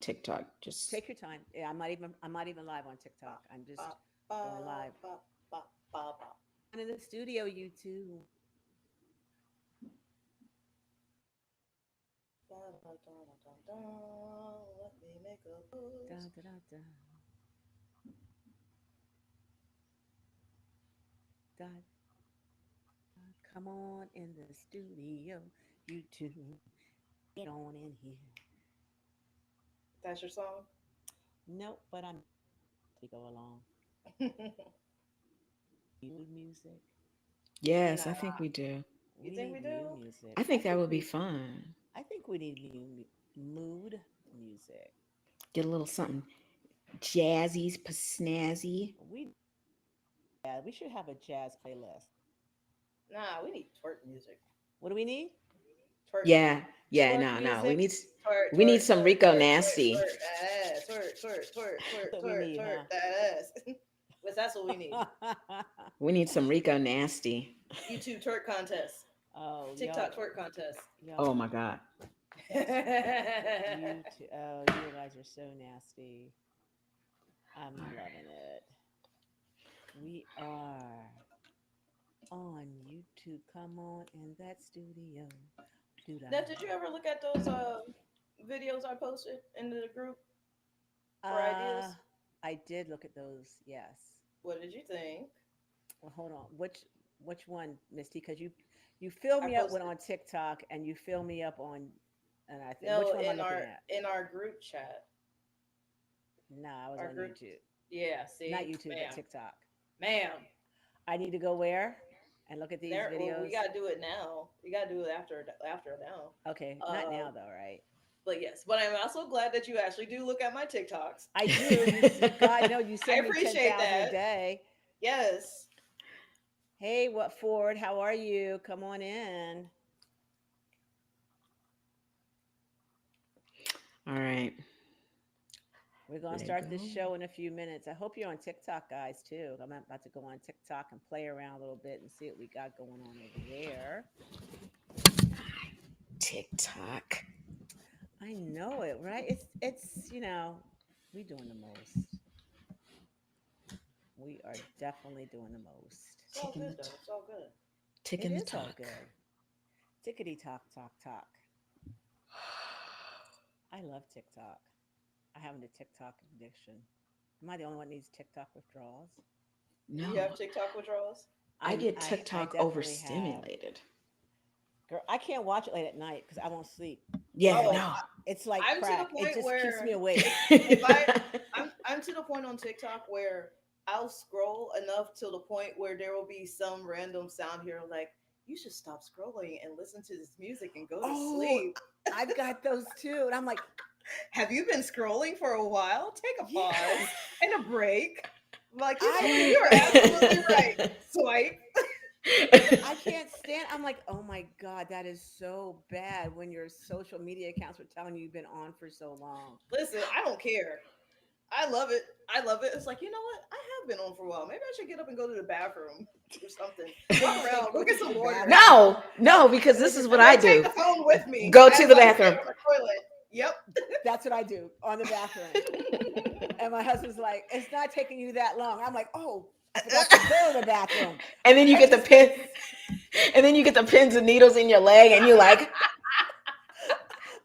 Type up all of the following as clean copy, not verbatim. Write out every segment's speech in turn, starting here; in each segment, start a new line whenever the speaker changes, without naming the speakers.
TikTok. Just
Take your time. Yeah, I'm not even live on TikTok. I'm just
Ba,
going
ba,
live.
ba, ba, ba, ba.
I'm in the studio, you two.
Da, da, da, da, da, da. Let me make a
Da,
post.
da, da, da, da, da. Come on in the studio, you two. Get on in here.
That's your song?
Nope, but I'm to go along. New music.
yes, I think
Nah.
we do.
You
We
think we
need new
do?
music.
I think that would be fun.
I think we need mood music.
Get a little something jazzy, snazzy.
We Yeah, we should have a jazz playlist.
Nah, we need twerk music.
What do we need?
Twerk
Yeah,
music.
yeah,
Twerk
no, no. We
music.
need
Twerk,
we need
twerk,
some
twerk,
Rico
twerk, twerk,
Nasty.
twerk that ass. Twerk, twerk, twerk, twerk,
That's what we
twerk,
need,
twerk
huh?
that ass. But that's what we need.
We need some Rico Nasty.
YouTube twerk contest.
Oh,
TikTok twerk contest.
Oh
y'all,
my God.
you two, oh, you guys are so nasty. I'm loving it. We are on YouTube. Come on in that studio. Do da.
Now, did you ever look at those videos I posted into the group for
Uh,
ideas?
I did look at those. Yes.
What did you think?
Well, hold on. Which one, Misty? Because you fill
I
me up when
posted
on TikTok and you fill me up on, and I think which
no
one am I looking at?
in our group chat.
No, I was
Our
on
group.
YouTube.
Yeah.
Not
See,
YouTube, but
ma'am,
TikTok.
ma'am.
I need to go where and look at these
There. Well, we
videos.
gotta do it now. We gotta do it after now.
Okay, not
Uh,
now though, right?
but yes. But I'm also glad that you actually do look at my TikToks.
I do. God, no, you
I
send me ten
appreciate
thousand a
that.
day.
Yes.
Hey, what Ford? How are you? Come on in.
All right.
We're gonna
Let
start this
go.
show in a few minutes. I hope you're on TikTok, guys, too. I'm about to go on TikTok and play around a little bit and see what we got going on over there.
TikTok.
I know it, right? It's we doing the most. We are definitely doing the most.
It's all
Ticking the
good though. It's all good.
It
ticking the
is all
talk.
good. Tickety talk, talk, talk. I love TikTok. I have a TikTok addiction. Am I the only one that needs TikTok withdrawals?
Do you have
No,
TikTok withdrawals?
I get
I
TikTok
definitely have.
overstimulated.
Girl, I can't watch it late at night because I won't sleep. It's
Yeah,
Oh,
like
no.
it's like
I'm to the
crack. It
point
just keeps me
where
awake.
if I'm to the point on TikTok where I'll scroll enough till the point where there will be some random sound here like you should stop scrolling and listen to this music and go to
Oh,
sleep.
I've got those too, and I'm like,
Have you been scrolling for a while? Take a
yeah,
pause and a break. Like, you know
I
what?
do.
You're absolutely right. Swipe.
I can't stand. I'm like, oh my god, that is so bad when your social media accounts were telling you you've been on for so long.
Listen, I don't care. I love it. I love it. It's like, you know what? I have been on for a while. Maybe I should get up and go to the bathroom or something.
I
Walk
was
around,
like,
go
go
get
to
some
the
water.
bathroom.
No, no, because this
Listen,
is
I
what I
may take
do.
the phone with me
Go to
as
the
I sit
bathroom.
on the toilet. Yep.
that's what I do on the bathroom. And my husband's like, it's not taking you that long. I'm like, oh, I forgot to go to the bathroom.
And then you
I've
get the
just been
pin, and then you get the pins and needles in your leg, and you're like,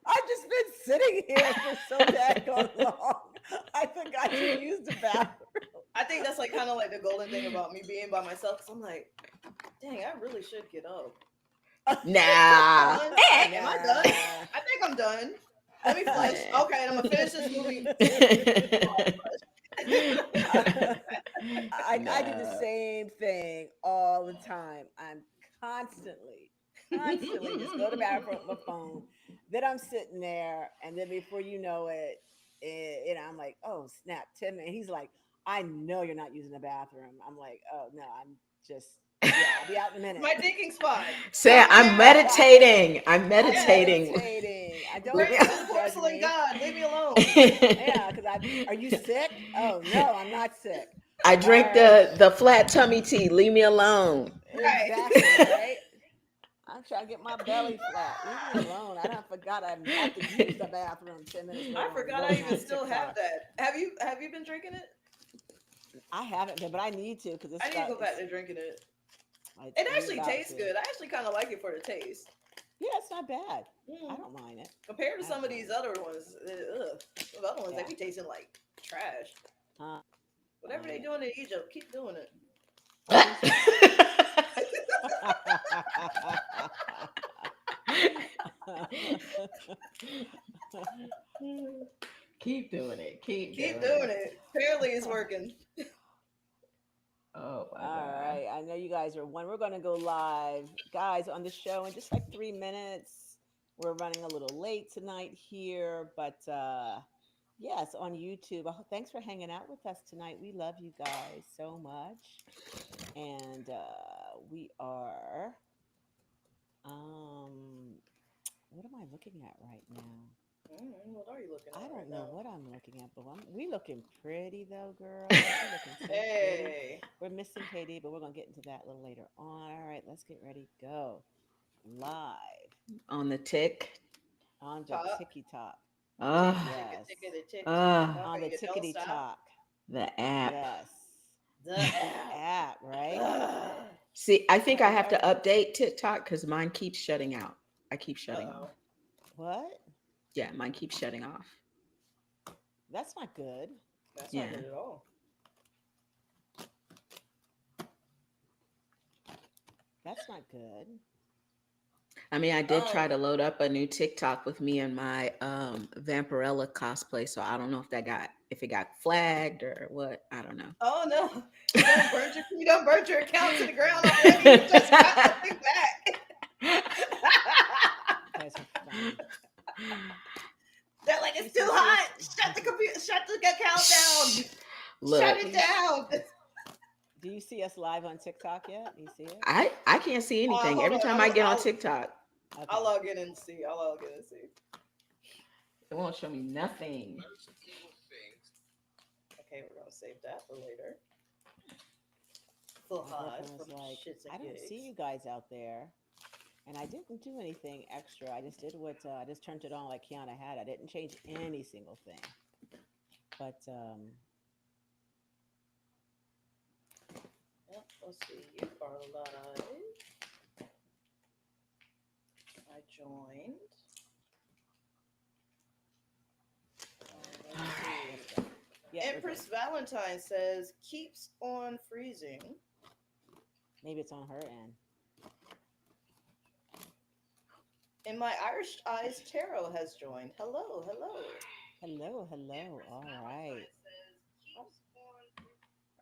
I've just been sitting here for so daggone long. I forgot to use the bathroom.
I think that's like kind of like the golden thing about me being by myself. Cause I'm like, dang, I really should get up.
nah.
Done? Am I done?
Nah.
I think I'm done. Let me flush. Okay, and I'm gonna finish this movie.
I do the
Nah.
same thing all the time. I'm constantly just go to the bathroom with my phone. Then I'm sitting there, and then before you know it, I'm like, oh snap, Tim, and he's like, I know you're not using the bathroom. I'm like, oh no, I'm just yeah, I'll be out in a minute.
My thinking spot.
Say,
Calm
I'm
down.
meditating. I'm
I'm
Yes.
meditating.
meditating. I don't
Pray
want
to
you
the
to judge
porcelain
me.
god. Leave me alone.
Yeah, because I are you sick? Oh no, I'm not sick.
I
All
drink
right,
the flat tummy tea. Leave me alone.
Right.
exactly, right? I'm trying to get my belly flat. Leave me alone. I don't forgot I have to use the bathroom 10 minutes
I
later. I'm
forgot I
rolling
even
on
still have
TikTok.
that. Have you been drinking it?
I haven't been, but I need to because
I need to go back to drinking it.
it's
It
we
actually
about
tastes
to.
good. I actually kind of like it for the taste.
Yeah, it's not bad. I
Mm.
don't mind it.
Compared to
I
some
don't
of
mind
these
it.
other ones, the other ones they
Yeah.
be tasting like trash. Whatever
Mind
they
it.
doing in Egypt, keep doing it.
Please do.
Keep doing it. Keep
Keep
doing it.
doing it. Apparently, it's working.
Oh my
All
god.
right. I know you guys are one. We're going to go live, guys, on the show in just like 3 minutes. We're running a little late tonight here, but yes, on YouTube. Thanks for hanging out with us tonight. We love you guys so much. And we are, um, what am I looking at right now?
What are you looking
I
at right
don't know
now?
what I'm looking at, but we looking pretty though, girls. We looking so pretty.
Hey.
We're missing Katie, but we're gonna get into that a little later on. All right, let's get ready. Go live
On the tick.
on the
Top.
ticky tock.
Uh
Yes,
Tick.
uh
on the
You don't
tickety
stop.
tock.
the app.
Yes,
The
the
app.
app, right?
Ugh.
See, I think I
Have you
have to
ever?
update TikTok because mine keeps shutting out. I keep shutting
Uh-oh.
off.
What?
Yeah, mine keeps shutting off.
That's not good.
That's not
Yeah.
good at all.
That's not good.
I mean, I did try to
Um.
load up a new TikTok with me and my Vampirella cosplay, so I don't know if it got flagged or what. I don't know.
Oh no! You don't burn your account to the ground already. You just got something back.
You guys are funny.
They're like,
She
it's too
says she
hot.
was.
Shut the computer. Shut the account down. Shut
Look,
Do
it
you
down.
do you see us live on TikTok yet? Do you see it?
I can't see anything
Hold
every
on.
time I get on TikTok.
I'll
Okay.
log in and see. I'll log in and see.
It won't show me nothing.
Okay, we're gonna save that for later. Full
My
hard
girlfriend
from
was like,
shits and
I don't see
gigs.
you guys out there. And I didn't do anything extra. I just did what I just turned it on like Kiana had. I didn't change any single thing. But
Yep, let's see. You are live. I joined.
All
Let's
right.
see.
yeah, we're
Empress
good.
Valentine says keeps on freezing.
Maybe it's on her end.
And my Irish Eyes Tarot has joined. Hello.
Hello, hello. All right.
All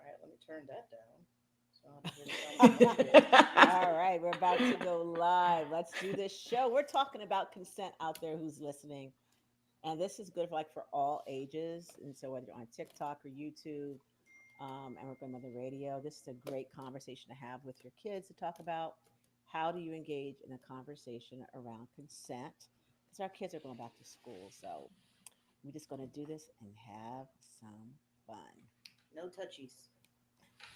right, let me turn that down. So I don't have to hear the sound of my
All right, we're about to go live. Let's do this show. We're talking about consent out there who's listening. And this is good for like for all ages. And so whether you're on TikTok or YouTube, and we're going on the radio, this is a great conversation to have with your kids to talk about how do you engage in a conversation around consent because our kids are going back to school. So we're just going to do this and have some fun.
No touchies.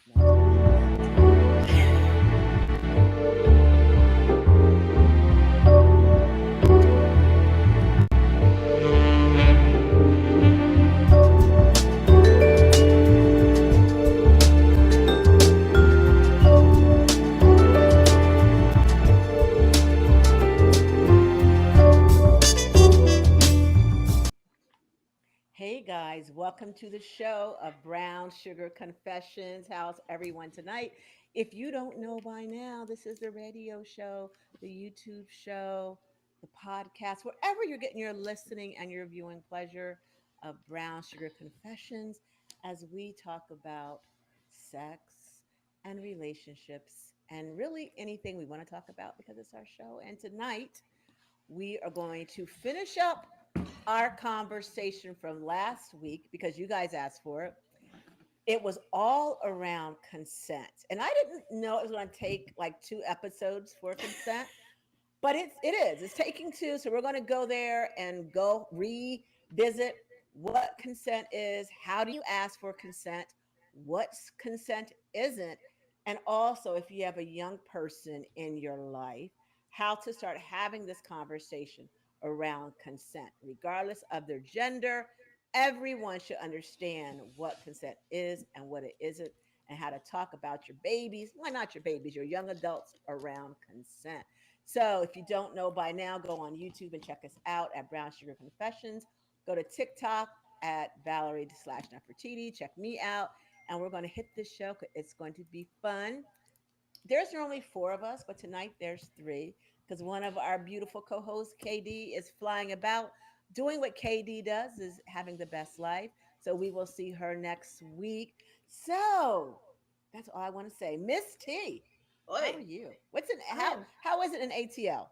No touches. Hey guys, welcome to the show of Brown Sugar Confessions. How's everyone tonight? If you don't know by now, this is the radio show, the YouTube show, the podcast, wherever you're getting your listening and your viewing pleasure of Brown Sugar Confessions as we talk about sex and relationships and really anything we want to talk about because it's our show. And tonight we are going to finish up our conversation from last week because you guys asked for it. It was all around consent. And I didn't know it was going to take like 2 episodes for consent, but it is. It's taking two. So we're going to go there and go revisit what consent is. How do you ask for consent? What's consent isn't? And also, if you have a young person in your life, how to start having this conversation around consent, regardless of their gender. Everyone should understand what consent is and what it isn't, and how to talk about your babies. Why not your babies, your young adults around consent. So if you don't know by now, go on YouTube and check us out at Brown Sugar Confessions. Go to TikTok at Valerie slash Nefertiti. Check me out. And we're going to hit this show. It's going to be fun. There's normally four of us, but tonight there's three because one of our beautiful co-hosts, KD, is flying about doing what KD does, is having the best life. So we will see her next week. So that's all I want to say. Miss T, how are
Oi,
you? What's in
I am.
how is it in ATL?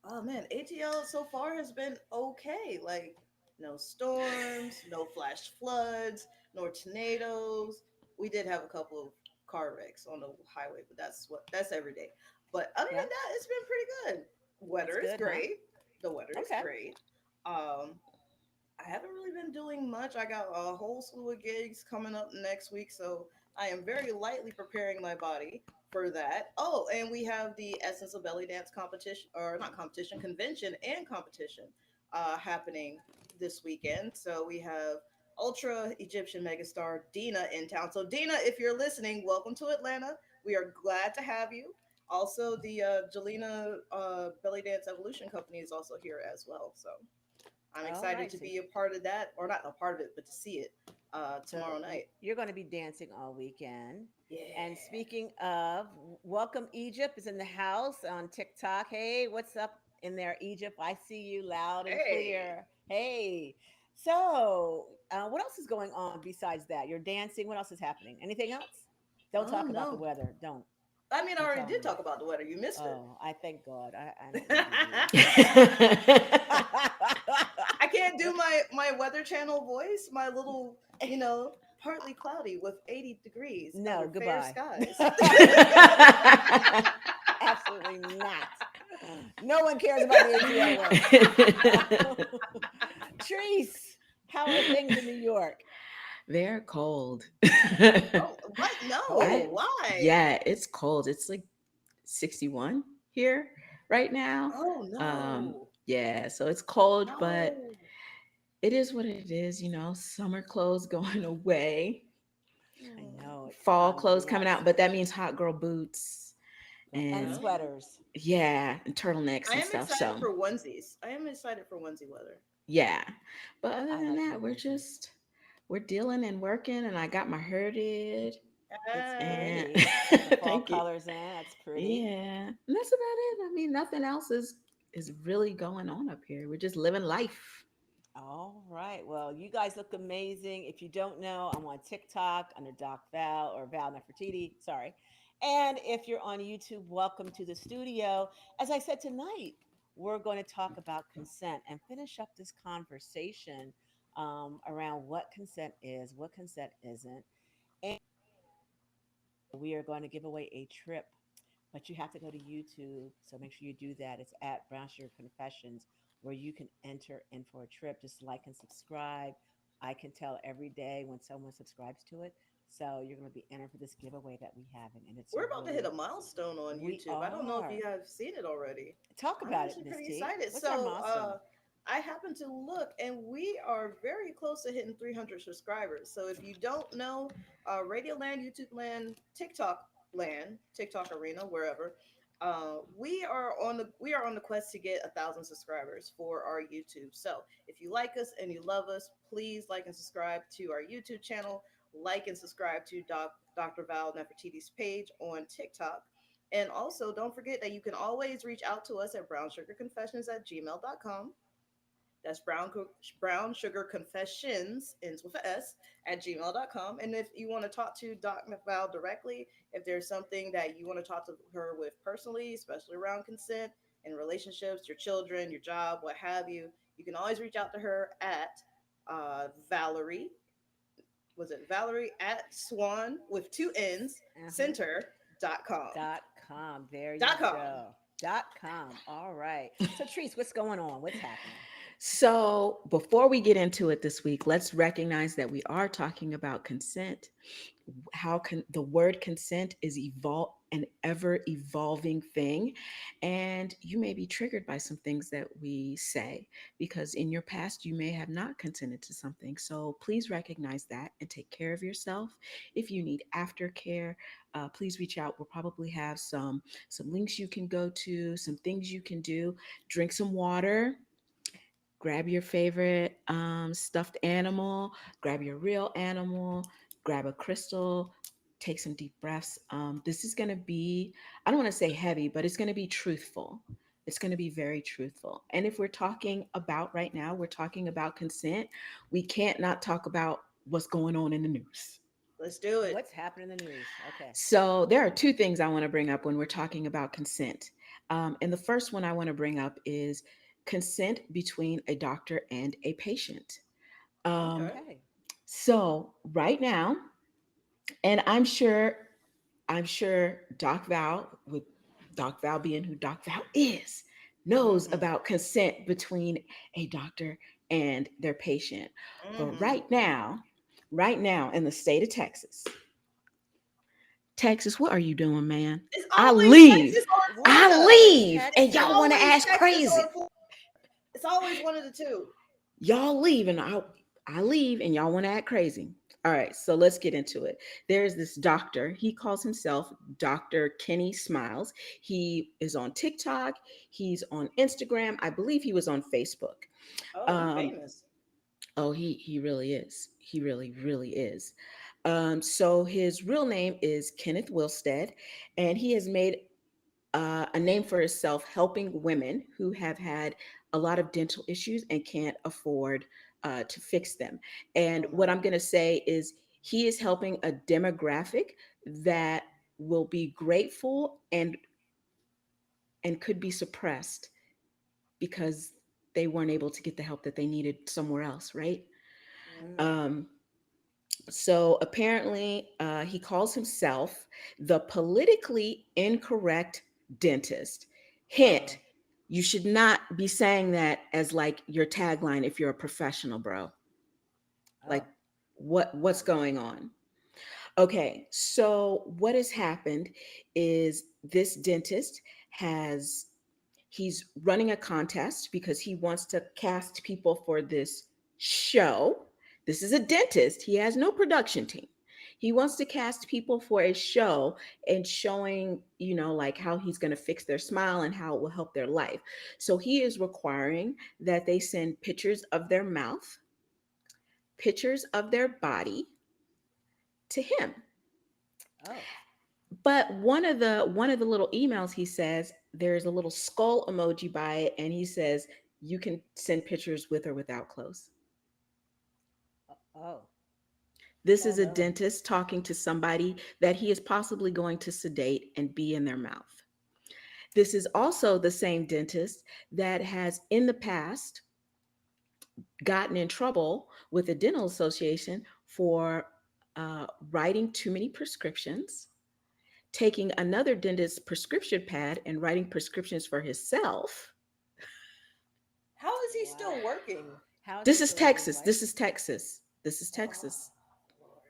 Oh man, ATL so far has been okay. Like no storms, no flash floods, no tornadoes. We did have a couple of car wrecks on the highway, but that's every day. But other than
Yeah,
that, it's been pretty good.
it's
Weather is
good, huh?
great. The weather is
Okay.
great. Um, I haven't really been doing much. I got a whole slew of gigs coming up next week, so I am very lightly preparing my body for that. Oh, and we have the Essence of Belly Dance competition, or not competition, convention and competition happening this weekend. So we have Ultra Egyptian megastar Dina in town. So Dina, if you're listening, welcome to Atlanta. We are glad to have you. Also, the Jelena Belly Dance Evolution Company is also here as well. So I'm
All
excited to
righty.
be a part of that, or not a part of it, but to see it
So
tomorrow night.
you're going to be dancing all weekend. And
Yeah.
speaking of, welcome Egypt is in the house on TikTok. Hey, what's up in there, Egypt? I see you loud and
Hey.
clear. Hey. So, what else is going on besides that? You're dancing. What else is happening? Anything else? Don't
Oh
talk about the
no.
weather. Don't.
I mean, I
Don't
already
tell
did
me.
talk about the weather. You missed it.
Oh, I thank God. I don't need to hear
I can't do my Weather Channel voice. My little, partly cloudy with 80 degrees
No,
under fair
goodbye.
skies.
Absolutely not. No one cares about the ATL weather. Treese, how are things in New York?
They're cold.
Oh, what? No.
I
Cold.
Why?
Yeah, it's cold. It's like 61 here right now.
Oh no.
Yeah, so it's cold, but
No.
it is what it is, summer clothes going away,
I
Mm,
know it's
fall
time to
clothes
be
coming out, but that means
outside.
hot girl boots
And
and
okay.
sweaters.
yeah, and turtlenecks
I
and
am
stuff.
excited
So,
for onesies. I am excited for onesie weather.
yeah. But other
I
than
like
that,
the onesies.
we're dealing and working and I got my hair did
It's
and
Hey.
pretty. Got the fall
thank you.
colors in. That's pretty.
Yeah. And that's about it. I mean, nothing else is really going on up here. We're just living life.
All right. Well, you guys look amazing. If you don't know, I'm on TikTok under Doc Val or Val Nefertiti. Sorry. And if you're on YouTube, welcome to the studio. As I said tonight, we're going to talk about consent and finish up this conversation around what consent is, what consent isn't. And we are going to give away a trip, but you have to go to YouTube. So make sure you do that. It's at Brown Sugar Confessions, where you can enter in for a trip. Just like and subscribe. I can tell every day when someone subscribes to it. So you're going to be entered for this giveaway that we have, and it's
We're about to hit
really
a milestone on
we
YouTube. I don't know if
are.
you have seen it already.
Talk
I'm
about it,
actually
Miss
pretty
T.
excited.
What's our
So,
milestone?
I happen to look, and we are very close to hitting 300 subscribers. So, if you don't know, Radio Land, YouTube Land, TikTok Land, TikTok Arena, wherever, we are on the quest to get 1,000 subscribers for our YouTube. So, if you like us and you love us, please like and subscribe to our YouTube channel. Like and subscribe to Dr. Val Nefertiti's page on TikTok. And also, don't forget that you can always reach out to us at brownsugarconfessions at gmail.com. That's brown sugar confessions ends with a S at gmail.com. And if you want to talk to Doc Val directly, if there's something that you want to talk to her with personally, especially around consent and relationships, your children, your job, what have you, you can always reach out to her at Valerie. Was it Valerie at Swan with two N's
Uh-huh.
center.com.
.com. There you
Dot com.
go. .com. All right. So, Treese, what's going on? What's happening?
So, before we get into it this week, let's recognize that we are talking about consent. How can the word consent is an ever evolving thing, and you may be triggered by some things that we say because in your past you may have not consented to something. So please recognize that and take care of yourself. If you need aftercare, please reach out. We'll probably have some links you can go to, some things you can do. Drink some water, grab your favorite stuffed animal, grab your real animal, grab a crystal, take some deep breaths. This is going to be, I don't want to say heavy, but it's going to be truthful. It's going to be very truthful. And if we're talking about right now, we're talking about consent, we can't not talk about what's going on in the news.
Let's do it.
What's happening in the news? Okay.
So, there are two things I want to bring up when we're talking about consent. And the first one I want to bring up is consent between a doctor and a patient. Um,
Okay.
Okay.
so, right now, and I'm sure Doc Val being who Doc Val is, knows
Mm-hmm.
about consent between a doctor and their patient. But
Mm-hmm.
right now in the state of Texas, what are you doing, man?
It's
I
always
leave.
Texas or
Why is it
I
Florida.
always
leave. And
It's
y'all
Texas?
want to
always
ask
Texas
crazy.
or Florida. It's always one of the two.
Y'all leave and I leave and y'all want to act crazy. All right, so let's get into it. There's this doctor. He calls himself Dr. Kenny Smiles. He is on TikTok. He's on Instagram. I believe he was on Facebook.
Oh, he
Um,
famous.
oh, he really is. He really is. So his real name is Kenneth Wilstead, and he has made a name for himself helping women who have had a lot of dental issues and can't afford to fix them. And what
Uh-huh.
I'm going to say is he is helping a demographic that will be grateful and could be suppressed because they weren't able to get the help that they needed somewhere else, right?
Mm-hmm.
Um, So apparently, he calls himself the politically incorrect dentist.
Uh-oh.
Hint, you should not be saying that as like your tagline if you're a professional, bro. Like
Oh.
what's
Oh.
going on? Okay, so what has happened is this dentist has he's running a contest because he wants to cast people for this show. This is a dentist. He has no production team. He wants to cast people for a show and showing, like how he's going to fix their smile and how it will help their life. So he is requiring that they send pictures of their mouth, pictures of their body to him.
Oh.
But one of the little emails, he says there's a little skull emoji by it, and he says you can send pictures with or without clothes.
Oh.
This
Oh
is a
no.
dentist talking to somebody that he is possibly going to sedate and be in their mouth. This is also the same dentist that has in the past gotten in trouble with the dental association for writing too many prescriptions, taking another dentist's prescription pad and writing prescriptions for himself.
How is he
Wow.
still working?
How is he
This is
still having his
Texas. This
license?
is Texas. This is
Oh
Texas.
Lord.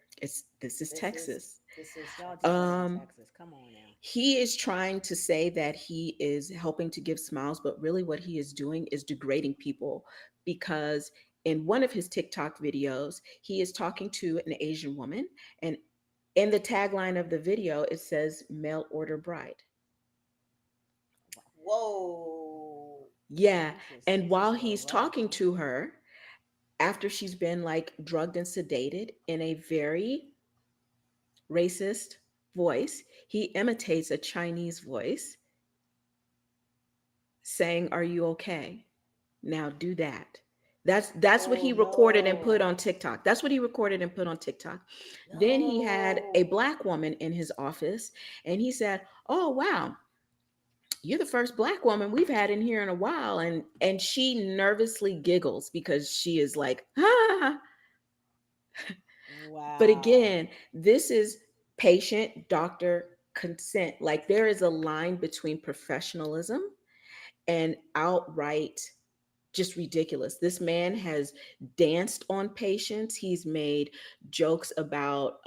This is
This is
Texas.
this is
Y'all do live in
Um,
Texas. Come on now.
he is trying to say that he is helping to give smiles, but really what he is doing is degrading people because in one of his TikTok videos, he is talking to an Asian woman, and in the tagline of the video, it says mail order bride.
Wow.
whoa.
Yeah. And
He's just
while
a little
he's
rough,
talking
huh?
to her, after she's been like drugged and sedated in a very racist voice, he imitates a Chinese voice saying, "Are you okay? Now do that." That's what
Oh
he recorded and put
no.
on TikTok. That's what he recorded and put on TikTok. Then he had a
No.
black woman in his office and he said, "Oh wow, you're the first black woman we've had in here in a while." And she nervously giggles because she is like, "Ah." But
Wow.
again, this is patient doctor consent. Like there is a line between professionalism and outright just ridiculous. This man has danced on patients. He's made jokes about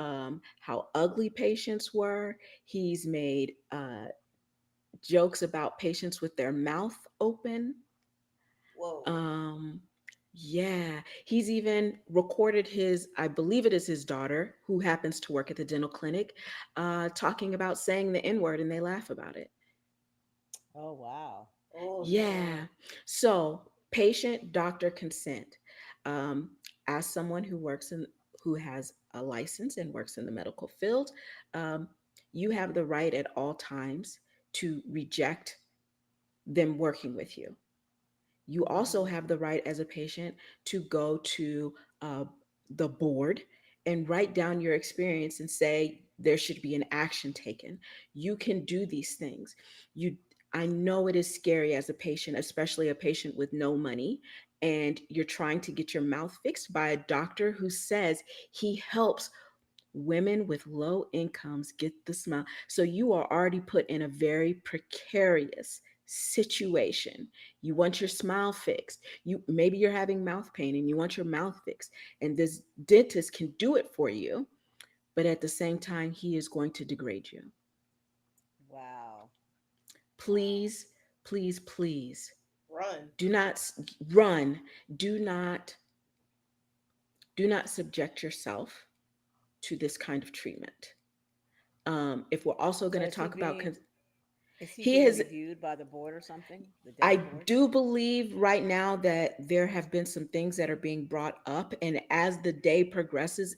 how ugly patients were. He's made jokes about patients with their mouth open.
Whoa.
Um, yeah, he's even recorded his, I believe it is his daughter, who happens to work at the dental clinic, talking about saying the N word, and they laugh about it.
Oh wow.
Oh no.
Yeah. So, patient doctor consent. Um, as someone who has a license and works in the medical field, um, you have the right at all times to reject them working with you. You also
Mm-hmm.
have the right as a patient to go to uh, the board and write down your experience and say there should be an action taken. You can do these things. You, I know it is scary as a patient, especially a patient with no money, and you're trying to get your mouth fixed by a doctor who says he helps women with low incomes get the smile. So you are already put in a very precarious situation. You want your smile fixed. You maybe you're having mouth pain and you want your mouth fixed. And this dentist can do it for you, but at the same time he is going to degrade you.
Wow. Wow.
Please, please, please
Run.
do not run. Do not subject yourself to this kind of treatment. If we're also
So
going to talk about
is he
he
being
has
reviewed by the board or something? The dental
I
board?
do believe right now that there have been some things that are being brought up. And as the day progresses,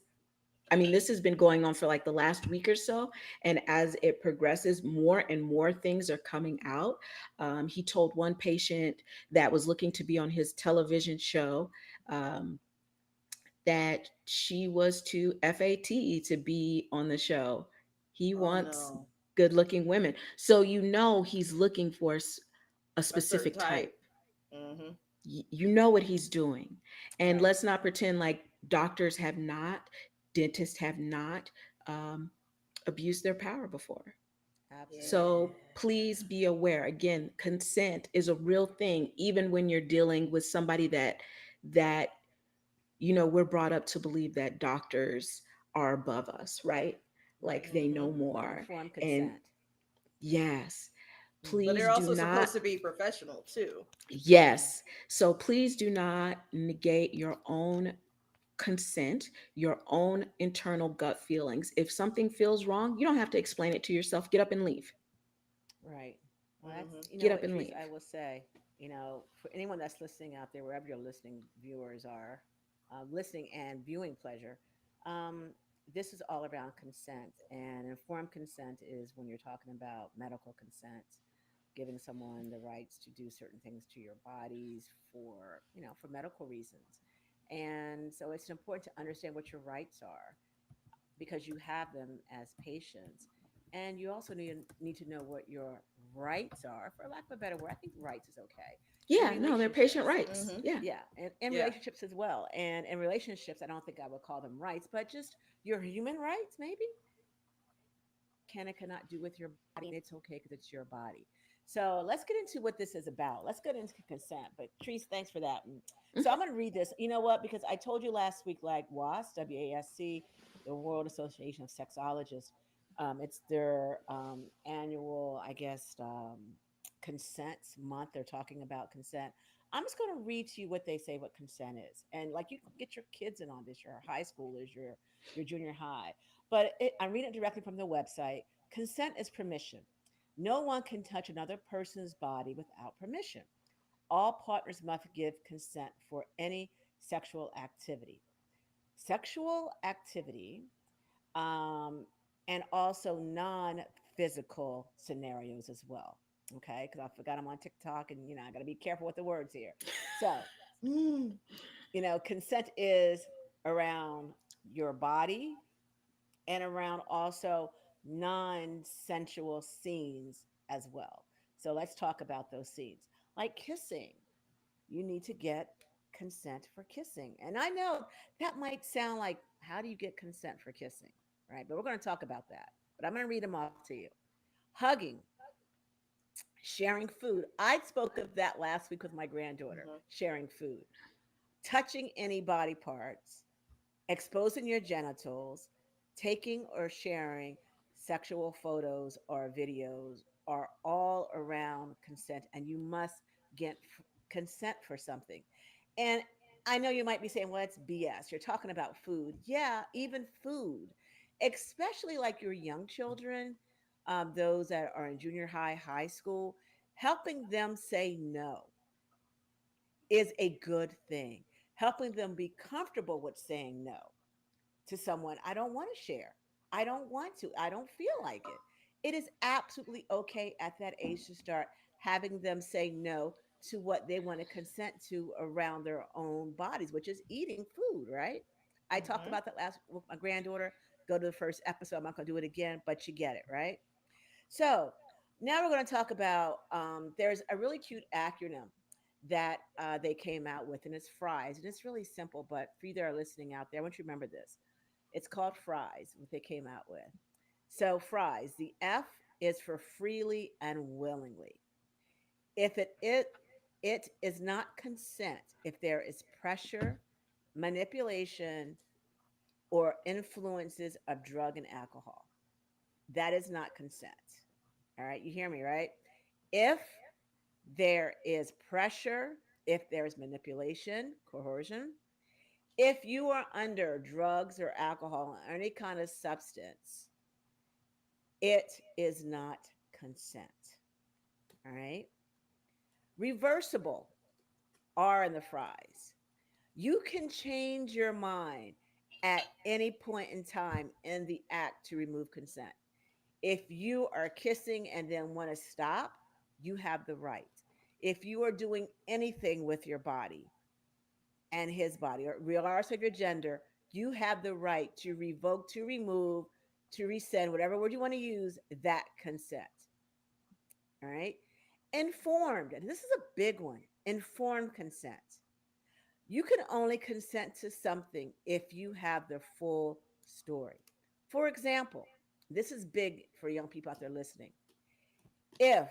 I mean, this has been going on for like the last week or so. And as it progresses, more and more things are coming out. He told one patient that was looking to be on his television show um, that she was too FAT to be on the show. He
Oh
wants
no.
good looking women. So, he's looking for a
A certain
specific
type.
type.
Mm-hmm.
You know what he's doing. And
Right.
let's not pretend like doctors have not, dentists have not um, abused their power before.
Absolutely.
So please be aware. Again, consent is a real thing, even when you're dealing with somebody that we're brought up to believe that doctors are above us, right? Like
Right.
they know
Mm-hmm.
more.
Informed
And
consent.
yes,
But
Hmm.
please
they're
do
also
not.
supposed to be professional too.
Hmm.
Yes. So please do not negate your own consent, your own internal gut feelings. If something feels wrong, you don't have to explain it to yourself. Get up and leave.
Right. Well, that's,
Mm-hmm.
you know
Get up
what,
and
Trees,
leave.
I will say, for anyone that's listening out there, wherever your listening viewers are, listening and viewing pleasure, um, this is all around consent. And informed consent is when you're talking about medical consent, giving someone the rights to do certain things to your bodies for medical reasons. And so it's important to understand what your rights are because you have them as patients. And you also need to know what your rights are, for lack of a better word. I think rights is okay. In
Yeah, no, they're patient
relationships.
rights.
Mm-hmm.
Yeah.
Yeah, and in
Yeah.
relationships as well. And in relationships, I don't think I would call them rights, but just your human rights, maybe can and cannot do with your body, and it's okay because it's your body. So let's get into what this is about. Let's get into consent. But Treese, thanks for that. So I'm going to read this. You know what? Because I told you last week, like WASC, WASC, the World Association of Sexologists, it's their annual, I guess, consent month. They're talking about consent. I'm just going to read to you what they say what consent is, and like you can get your kids in on this, your high schoolers, your junior high. But I'm reading it directly from the website. Consent is permission. No one can touch another person's body without permission. All partners must give consent for any sexual activity. Sexual activity, um, and also non physical scenarios as well. Okay, because I forgot I'm on TikTok and I got to be careful with the words here. So,
Mm.
consent is around your body, and around also non sensual scenes as well. So let's talk about those scenes. Like kissing, you need to get consent for kissing. And I know that might sound like, how do you get consent for kissing? Right? But we're going to talk about that. But I'm going to read them off to you. Hugging, Sharing food. I spoke of that last week with my granddaughter,
Mhm.
sharing food. Touching any body parts, exposing your genitals, taking or sharing sexual photos or videos are all around consent, and you must get consent for something. And I know you might be saying, well, it's BS. You're talking about food. Yeah, even food, especially like your young children, those that are in junior high, high school, helping them say no is a good thing. Helping them be comfortable with saying no to someone. I don't want to share. I don't want to. I don't feel like it. It is absolutely okay at that age to start having them say no to what they want to consent to around their own bodies, which is eating food, right? I talked
Mhm.
about that last with my granddaughter. Go to the first episode. I'm not going to do it again, but you get it, right? So now we're going to talk about there's a really cute acronym that they came out with, and it's fries. And it's really simple, but for you that are listening out there, I want you to remember this. It's called fries, what they came out with. So, fries, the F is for freely and willingly. If it is not consent, if there is pressure, manipulation, or influences of drug and alcohol, that is not consent. All right, you hear me, right? If there is pressure, if there is manipulation, coercion, if you are under drugs or alcohol or any kind of substance, it is not consent. All right. Reversible are in the fries. You can change your mind at any point in time in the act to remove consent. If you are kissing and then want to stop, you have the right. If you are doing anything with your body and his body, or regardless of your gender, you have the right to revoke, to remove, to rescind, whatever word you want to use, that consent. All right. Informed, and this is a big one, informed consent. You can only consent to something if you have the full story. For example, this is big for young people out there listening. If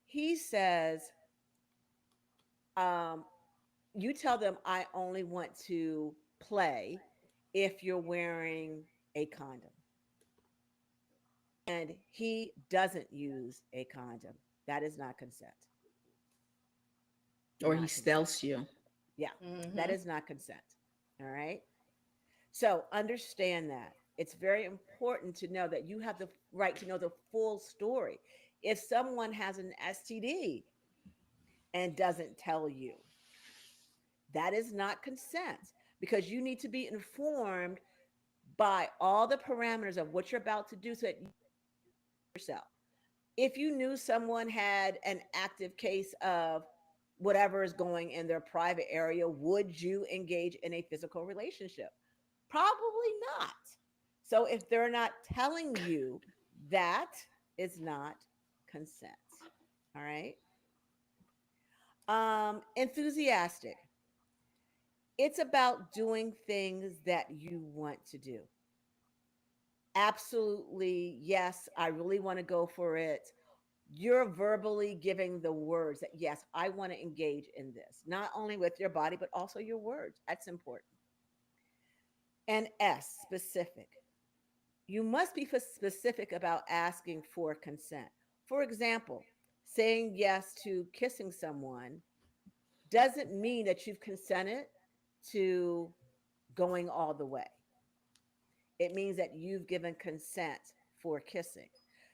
he says, um, you tell them, I only want to play if you're wearing a condom, and he doesn't use a condom, that is not consent.
Or he
Not consent.
steals you.
Yeah, that
Mhm.
is not consent. All right. So understand that. It's very important to know that you have the right to know the full story. If someone has an STD and doesn't tell you, that is not consent, because you need to be informed by all the parameters of what you're about to do so that you yourself. If you knew someone had an active case of whatever is going in their private area, would you engage in a physical relationship? Probably not. So if they're not telling you, that is not consent. All right. Enthusiastic. It's about doing things that you want to do. Absolutely, yes, I really want to go for it. You're verbally giving the words that, yes, I want to engage in this, not only with your body, but also your words. That's important. And S, specific. You must be specific about asking for consent. For example, saying yes to kissing someone doesn't mean that you've consented to going all the way. It means that you've given consent for kissing.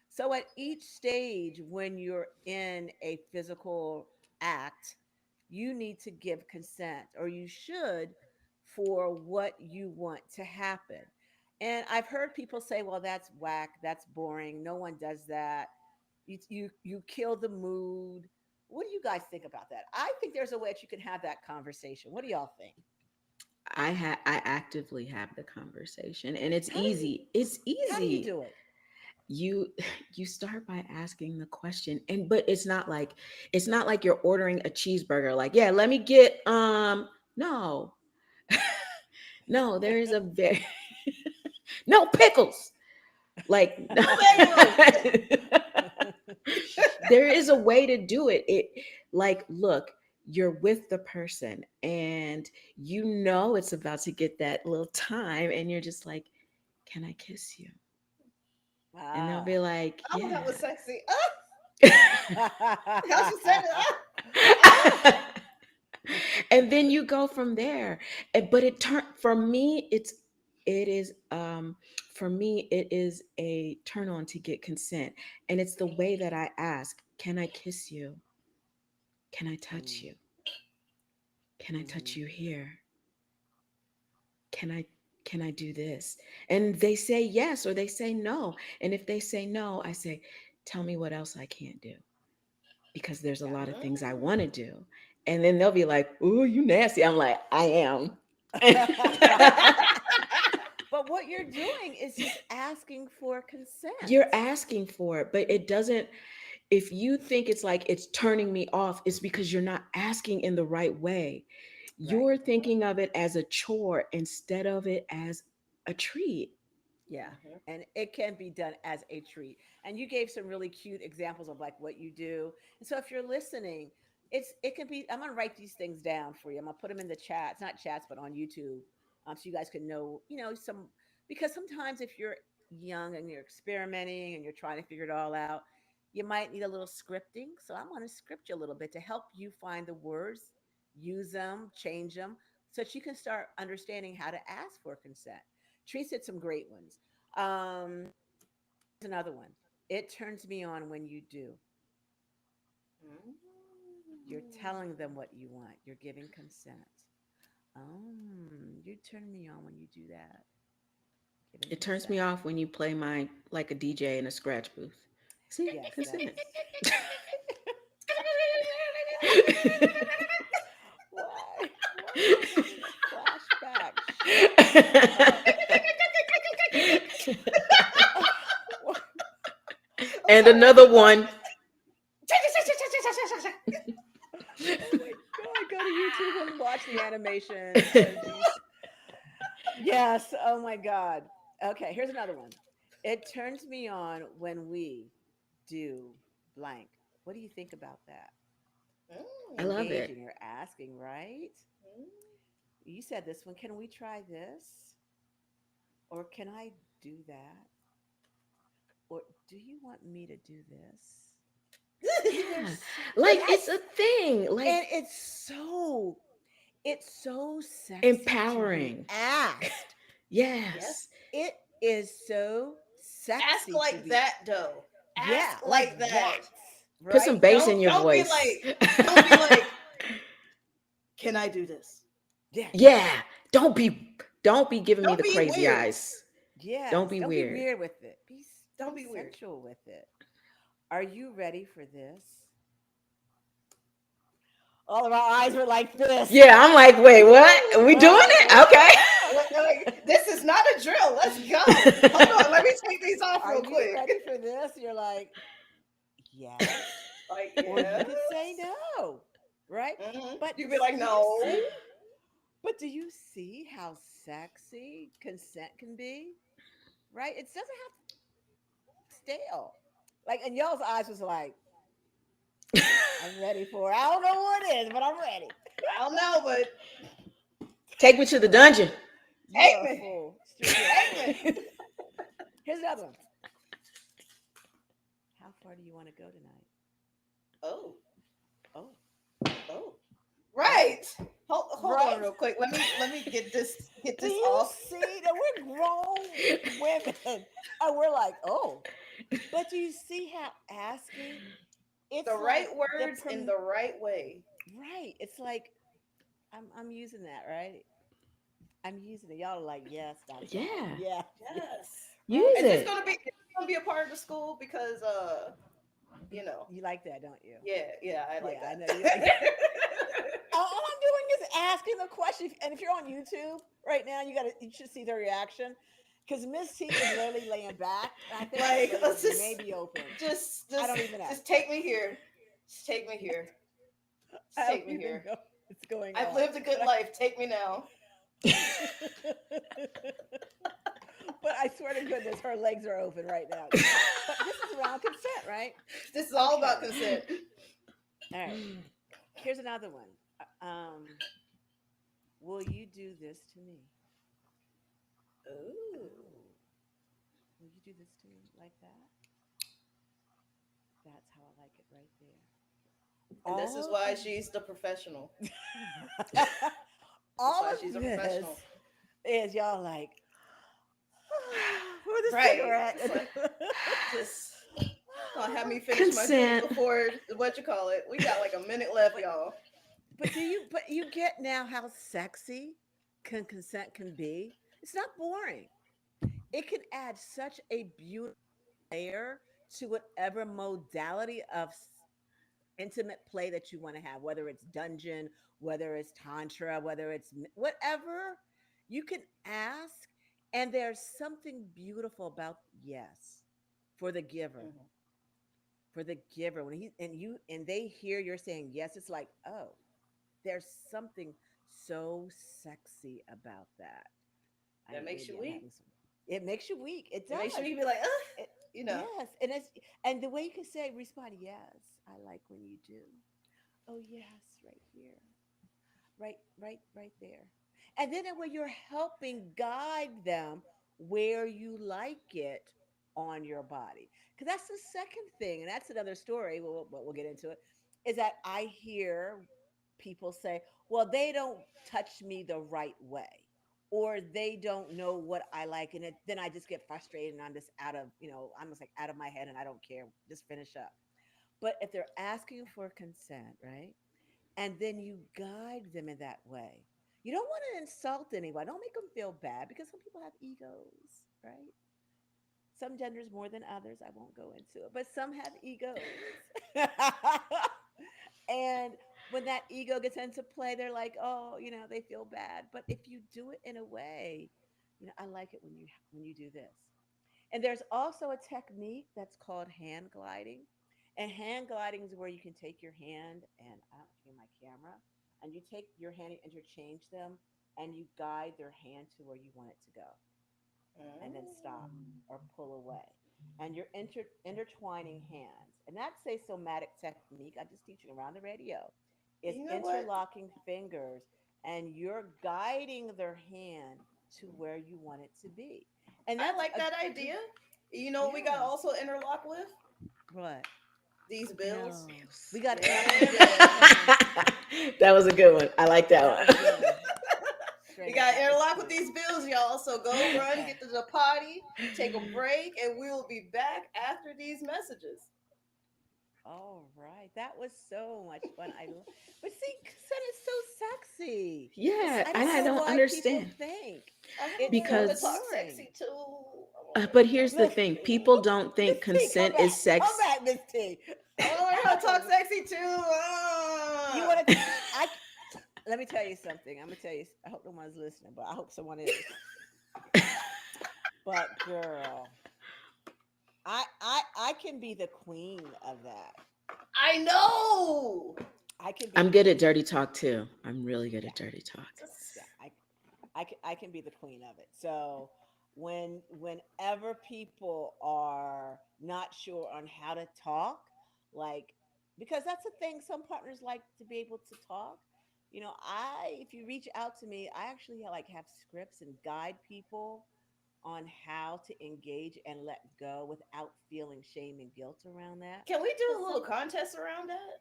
So at each stage when you're in a physical act, you need to give consent, or you should, for what you want to happen. And I've heard people say, well, that's whack, that's boring, no one does that. You kill the mood. What do you guys think about that? I think there's a way that you can have that conversation. What do y'all think?
I actively have the conversation, and it's
How do you
easy. It's
how do you
easy.
do it?
You you start by asking the question, and but it's not like you're ordering a cheeseburger. Like, yeah, let me get no. No, there is a very no pickles. Like
No bagels.
There is a way to do it. Like, look, you're with the person and you know it's about to get that little time, and you're just like, can I kiss you? And they'll be
Ah.
like,
Oh, that
yeah.
was sexy. How she said it.
And then you go from there. But it turn for me, it is for me it is a turn on to get consent. And it's the way that I ask, can I kiss you? Can I touch
Mm,
you? Can I touch
mhm.
you here? Can I do this? And they say yes or they say no. And if they say no, I say, tell me what else I can't do, because there's a lot of things I want to do. And then they'll be like, "Ooh, you nasty." I'm like, "I am."
But what you're doing is just asking for consent.
You're asking for it, but it doesn't. If you think it's like it's turning me off, it's because you're not asking in the right way.
Right.
You're thinking of it as a chore instead of it as a treat.
Yeah.
Mhm.
And it can be done as a treat. And you gave some really cute examples of like what you do. And so if you're listening, it can be, I'm gonna write these things down for you. I'm gonna put them in the chats, not chats, but on YouTube. So you guys can know, some, because sometimes if you're young and you're experimenting and you're trying to figure it all out, you might need a little scripting. So I'm gonna script you a little bit to help you find the words, use them, change them, so that you can start understanding how to ask for consent. Tree said some great ones. Here's another one. It turns me on when you do.
Mm.
You're telling them what you want. You're giving consent. You turn me on when you do that. Giving
It turns
consent.
me off when you play my like a DJ in a scratch booth. See,
Yes, that
consent.
is. Why? Why are you having a flashback? Shut up.
I'm
And
sorry, I
another
keep
one.
Oh my god, go to YouTube and watch the animations because these. Yes, oh my god. Okay, here's another one. It turns me on when we do blank. What do you think about that?
I love
Engaging,
it.
you're asking, right? You said this one. Can we try this? Or can I do that? Or do you want me to do this? And
Yeah. Like it's a thing. Like
it's so sexy to be
empowering.
asked.
Yes.
Yes.
It is so
Ask
sexy to
like
be,
that though.
yeah,
Ask
like
like that.
that,
Put some
right?
bass in
Don't
your
don't be
voice.
like don't be like, can I do this?
Yes,
Yeah. Don't be giving me
Don't
the
be
crazy
weird.
eyes. Don't
yes.
be
Don't be
weird.
weird with it.
Don't
Be
be weird.
sensual with it. Are you ready for this? All of our eyes were like this.
Yeah, I'm like, wait, what? Are we doing
Right?
it?
This is not a drill. Let's go. Hold
Okay.
on. Let me take these off
Are
real
you
quick.
ready for this? You're like, yes.
Like,
Or you
yes.
could say no, right? But
You'd be like,
do you
no.
see? But do you see how sexy consent can be? Right? It doesn't have to be stale. Like, and y'all's eyes was like, I'm ready for it. I don't know what it is, but I'm ready.
I don't know, but
Take me to the dungeon.
You
take
are a
me.
fool. Stu, you're a
Take
fool.
me.
Here's another one. How far do you want to go tonight?
Oh,
Oh,
oh.
oh,
Right. Hold
right?
on real quick. Let me get
Do
this
you
off.
see that we're grown women and we're like, oh, but do you see how asking?
The
It's
right
like
words in the right way.
right. It's like I'm using that right. I'm using it. Y'all are like, yes, Dr. Val.
Yeah.
Yes, yes.
Yes.
Right?
Use
Is
it.
this gonna be a part of the school? Because you know,
You like that, don't you?
yeah, I like
Yeah, I
that.
know you like that. All I'm doing is asking the question. And if you're on YouTube right now, you should see the reaction. Because Miss T is literally laying back, and I think her
Like, let's
legs may be open.
just
I
just
don't even know.
just take me here. Just take me here. Just
I don't
take me
even
here.
know what's going
I've
on.
lived a good life. Take me now.
But I swear to thank goodness her legs are open right now. But this is around consent, right?
This is all about
Okay.
consent.
All right. Here's another one. Will you do this to me?
Ooh.
Oh, will you do this to me like that? That's how I like it right there.
And this is
All
why
of
she's the professional. That's
all
why
of
she's a
this
professional.
is y'all like for the
Right. It's like,
cigarette.
just gonna have me finish my drink
Consent.
before what you call it. We got like a minute left,
but
y'all.
but you get now how sexy consent can be. It's not boring. It can add such a beautiful layer to whatever modality of intimate play that you want to have, whether it's dungeon, whether it's tantra, whether it's whatever. You can ask, and there's something beautiful about yes for the giver.
Mhm.
For the giver, when he and you and they hear you're saying yes, it's like, oh, there's something so sexy about that.
That makes you
Maybe I'm
weak.
having some. It makes you weak. It
It makes
does.
you be like,
It,
you know.
yes, and it's and the way you can say respond, yes, I like when you do. Oh yes, right here, right there. And then when you're helping guide them where you like it on your body, because that's the second thing, and that's another story. We'll get into it. Is that I hear people say, "Well, they don't touch me the right way." Or they don't know what I like, and then I just get frustrated, and I'm just out of, I'm just like out of my head, and I don't care. Just finish up. But if they're asking for consent, right? And then you guide them in that way. You don't want to insult anyone. Don't make them feel bad because some people have egos, right? Some genders more than others. I won't go into it, but some have egos. And when that ego gets into play, they're like, oh, they feel bad. But if you do it in a way, I like it when you do this. And there's also a technique that's called hand gliding. And hand gliding is where you can take your hand and I don't know my camera, and you take your hand and interchange them, and you guide their hand to where you want it to go, and then stop
Mm.
or pull away. And you're intertwining hands. And that's a somatic technique I'm just teaching around the radio. Is
You know what?
interlocking fingers, and you're guiding their hand to where you want it to be. And
I
that's
like
a
that idea. You know what we got
yeah.
also interlock with?
What?
These bills.
Bills. We got to interlock with bills.
Yeah.
That was a good one. I like that
That was a
one.
good one.
We
Straight up.
got
That was
interlock with
cute.
these bills, y'all. So go run,
Okay.
get to the potty, take a break, and we will be back after these messages.
All right. That was so much fun. But see, consent is so sexy.
It's
Yeah,
I
and
don't
I
know
sexy.
don't
why people
understand
think
I
it's
don't want
so
to
because,
talk
boring.
sexy too. I want to
but
learn how to
here's
talk
the
Miss
thing:
sexy.
people don't
Miss
think
T, come
consent is
back. Come
sex.
back, Miss T.
I want to learn how to talk
Oh,
sexy too.
you want to? I let me tell you something. I'm gonna tell you. I hope no one's listening, but I hope someone is. But girl, I can be the queen of that.
I know.
I can be
I'm
the
good at
queen.
dirty talk too. I'm really good
Yeah,
at dirty talk.
yeah.
Just
I can be the queen of it. So whenever people are not sure on how to talk, like because that's the thing, some partners like to be able to talk. I if you reach out to me, I actually like have scripts and guide people on how to engage and let go without feeling shame and guilt around that.
can we do
Because
a little contest around that?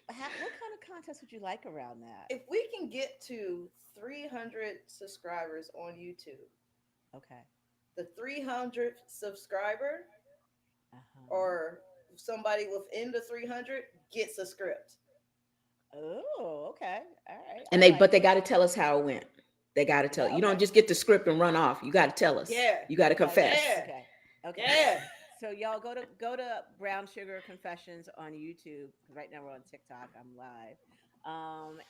what kind of contest would you like around that?
If we can get to 300 subscribers on YouTube,
Okay.
the 300th subscriber
Uh-huh.
or somebody within the 300 gets a script.
Oh, okay. All right.
And
I
but
like
they
it.
got to tell us how it went. They got to tell.
Yeah,
You don't
okay.
just get the script and run off. You got to tell us.
Yeah.
You got to
You got to tell us.
confess.
Yeah.
Okay. Okay.
Yeah.
So y'all go to Brown Sugar Confessions on YouTube. Right now we're on TikTok. I'm live.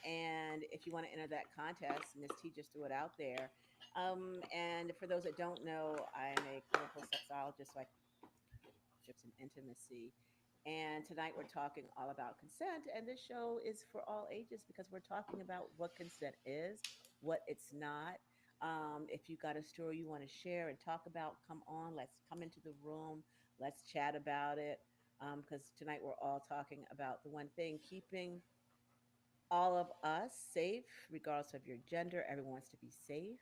And if you want to enter that contest, Miss T just threw it out there. And for those that don't know, I'm a clinical sexologist, so I relationships and intimacy. And tonight we're talking all about consent. And this show is for all ages because we're talking about what consent is, what it's not. If you got a story you want to share and talk about, come on. Let's come into the room. Let's chat about it. Because tonight we're all talking about the one thing, keeping all of us safe, regardless of your gender. Everyone wants to be safe,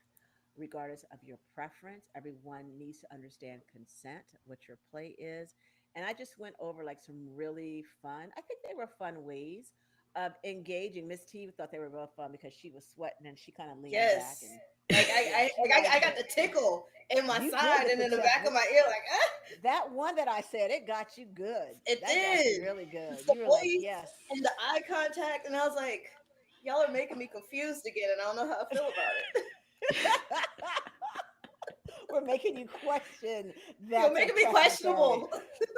regardless of your preference. Everyone needs to understand consent, what your play is. And I just went over like some really fun, I think they were fun ways of engaging. Miss T thought they were real fun because she was sweating and she kind of leaned back
Yes.
and
Like
yeah, she
I
liked
got
it.
the tickle in my
You did
side
get
and
the
in the
check.
back of my ear, like, ah,
That one that I said, it got you good.
it
That got you
did.
really
The
good. You were like,
voice
yes.
and the eye contact, and I was like, y'all are making me confused again, and I don't know how I feel about it.
We're making you question
You're
that
making me
technicality.
questionable.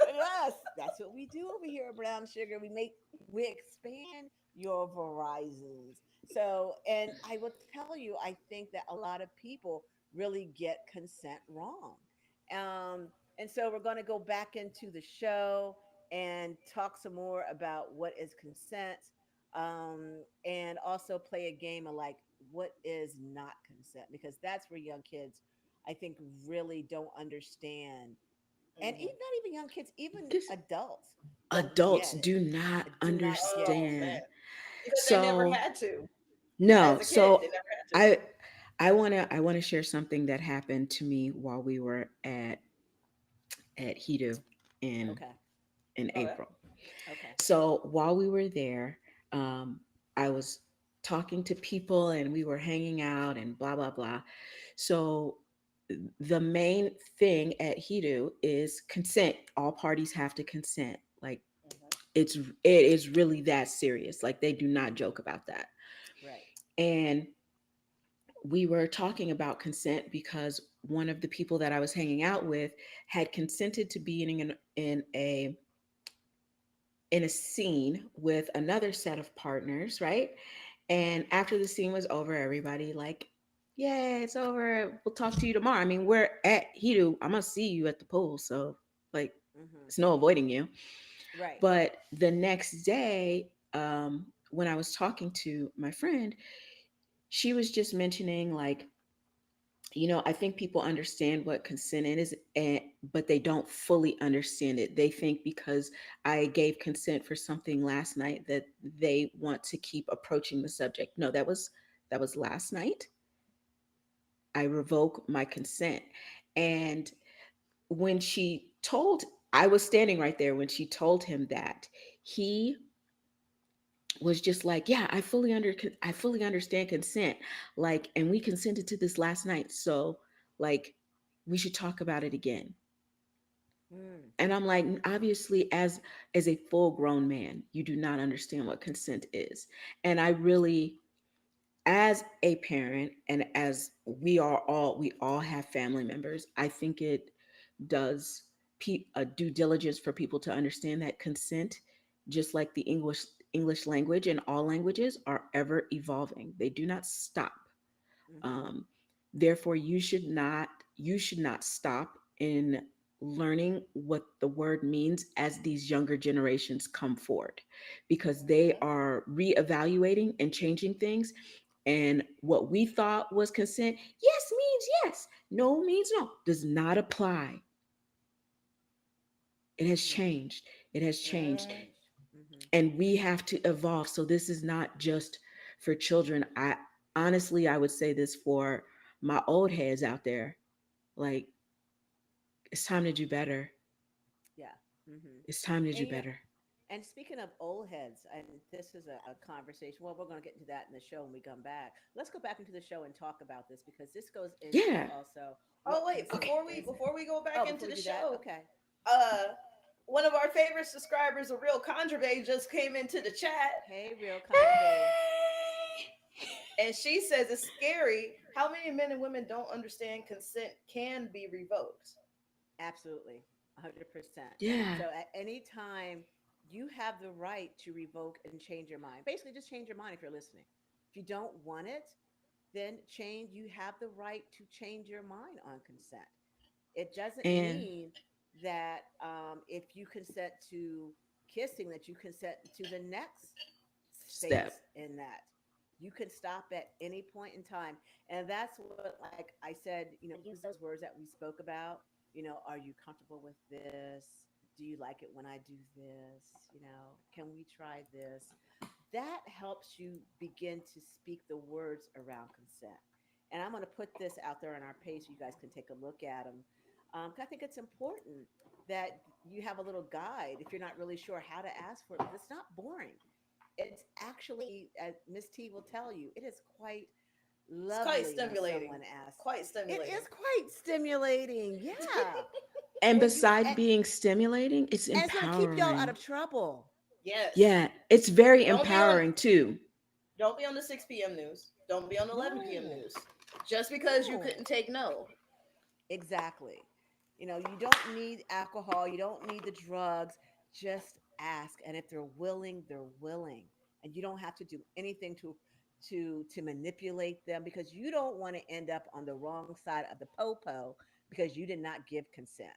Yes, that's what we do over here at Brown Sugar. We expand your horizons. So, and I will tell you, I think that a lot of people really get consent wrong. And so we're going to go back into the show and talk some more about what is consent, and also play a game of like what is not consent, because that's where young kids, I think, really don't understand. And even
Mhm.
not even young kids, even
This
adults don't
adults
get it.
do not
Do not
Oh
get it.
man,
understand.
because they never
So
had to as
no,
a kid. They
so
never had to.
I I wanna share something that happened to me while we were at Hidu in
Okay.
Okay.
April.
Okay.
So while we were there, I was talking to people and we were hanging out and blah blah blah. So the main thing at Hidu is consent. All parties have to consent. Like
Mhm.
it is really that serious. Like they do not joke about that.
Right.
And we were talking about consent because one of the people that I was hanging out with had consented to being in a scene with another set of partners, right? And after the scene was over, everybody like, yeah, it's over. We'll talk to you tomorrow. I mean, we're at Hidu. I'm gonna see you at the pool, so like,
Mm-hmm.
it's no avoiding you.
Right.
But the next day, when I was talking to my friend, she was just mentioning like, I think people understand what consent is, but they don't fully understand it. They think because I gave consent for something last night that they want to keep approaching the subject. No, that was last night. I revoke my consent. And when she told, I was standing right there when she told him that, he was just like, yeah, I fully understand consent. Like, and we consented to this last night. So like we should talk about it again.
Mm.
And I'm like, obviously, as a full grown man, you do not understand what consent is. And I really, as a parent and as we all have family members, I think it does a due diligence for people to understand that consent, just like the English language and all languages, are ever evolving. They do not stop.
Mm-hmm.
um, Therefore you should not stop in learning what the word means as these younger generations come forward, because they
Mhm.
are reevaluating and changing things. And what we thought was consent, yes means yes, no means no, does not apply. It has
Yeah.
changed. It has
It has
changed.
Mhm.
changed. Mm-hmm.
And we have to evolve. So this is not just for children. I honestly, I would say this for my old heads out there. Like, it's time to do better.
Yeah. Mm-hmm.
It's time to
And
do better.
and speaking of old heads, and this is a conversation. Well, we're going to get into that in the show when we come back. Let's go back into the show and talk about this, because this goes into
Yeah.
also
Oh
what
wait,
Okay.
before we
consent is.
before we go back
Oh,
into
before we
the
do that,
show,
okay.
uh, one of our favorite subscribers, a real Conjure just came into the chat,
Hey, real Conjure Babe.
and she says it's scary how many men and women don't understand consent can be revoked.
Absolutely, 100%.
Yeah.
So at any time, you have the right to revoke and change your mind. Basically, just change your mind if you're listening. If you don't want it, then change. You have the right to change your mind on consent. It doesn't
And
mean that if you consent to kissing, that you consent to the next
step.
phase in that. You can stop at any point in time. And that's what, like I said, use those words that we spoke about. Are you comfortable with this? Do you like it when I do this? Can we try this? That helps you begin to speak the words around consent. And I'm going to put this out there on our page so you guys can take a look at them. 'Cause I think it's important that you have a little guide if you're not really sure how to ask for it. Because it's not boring. It's actually, as Miss T will tell you, it is quite
It's quite
lovely when
stimulating.
someone asks.
Quite
It
stimulating.
is quite stimulating. Yeah.
And
And you
besides being stimulating, it's
and it's going to keep y'all out
empowering.
of trouble.
Yes.
Yeah, it's very
Don't be on
empowering too.
don't be on the 6 p.m. news. Don't be on the 11 p.m.
No.
news. Just because you
No.
couldn't take no.
Exactly. You don't need alcohol, you don't need the drugs. Just ask, and if they're willing, they're willing. And you don't have to do anything to manipulate them, because you don't want to end up on the wrong side of the popo because you did not give consent.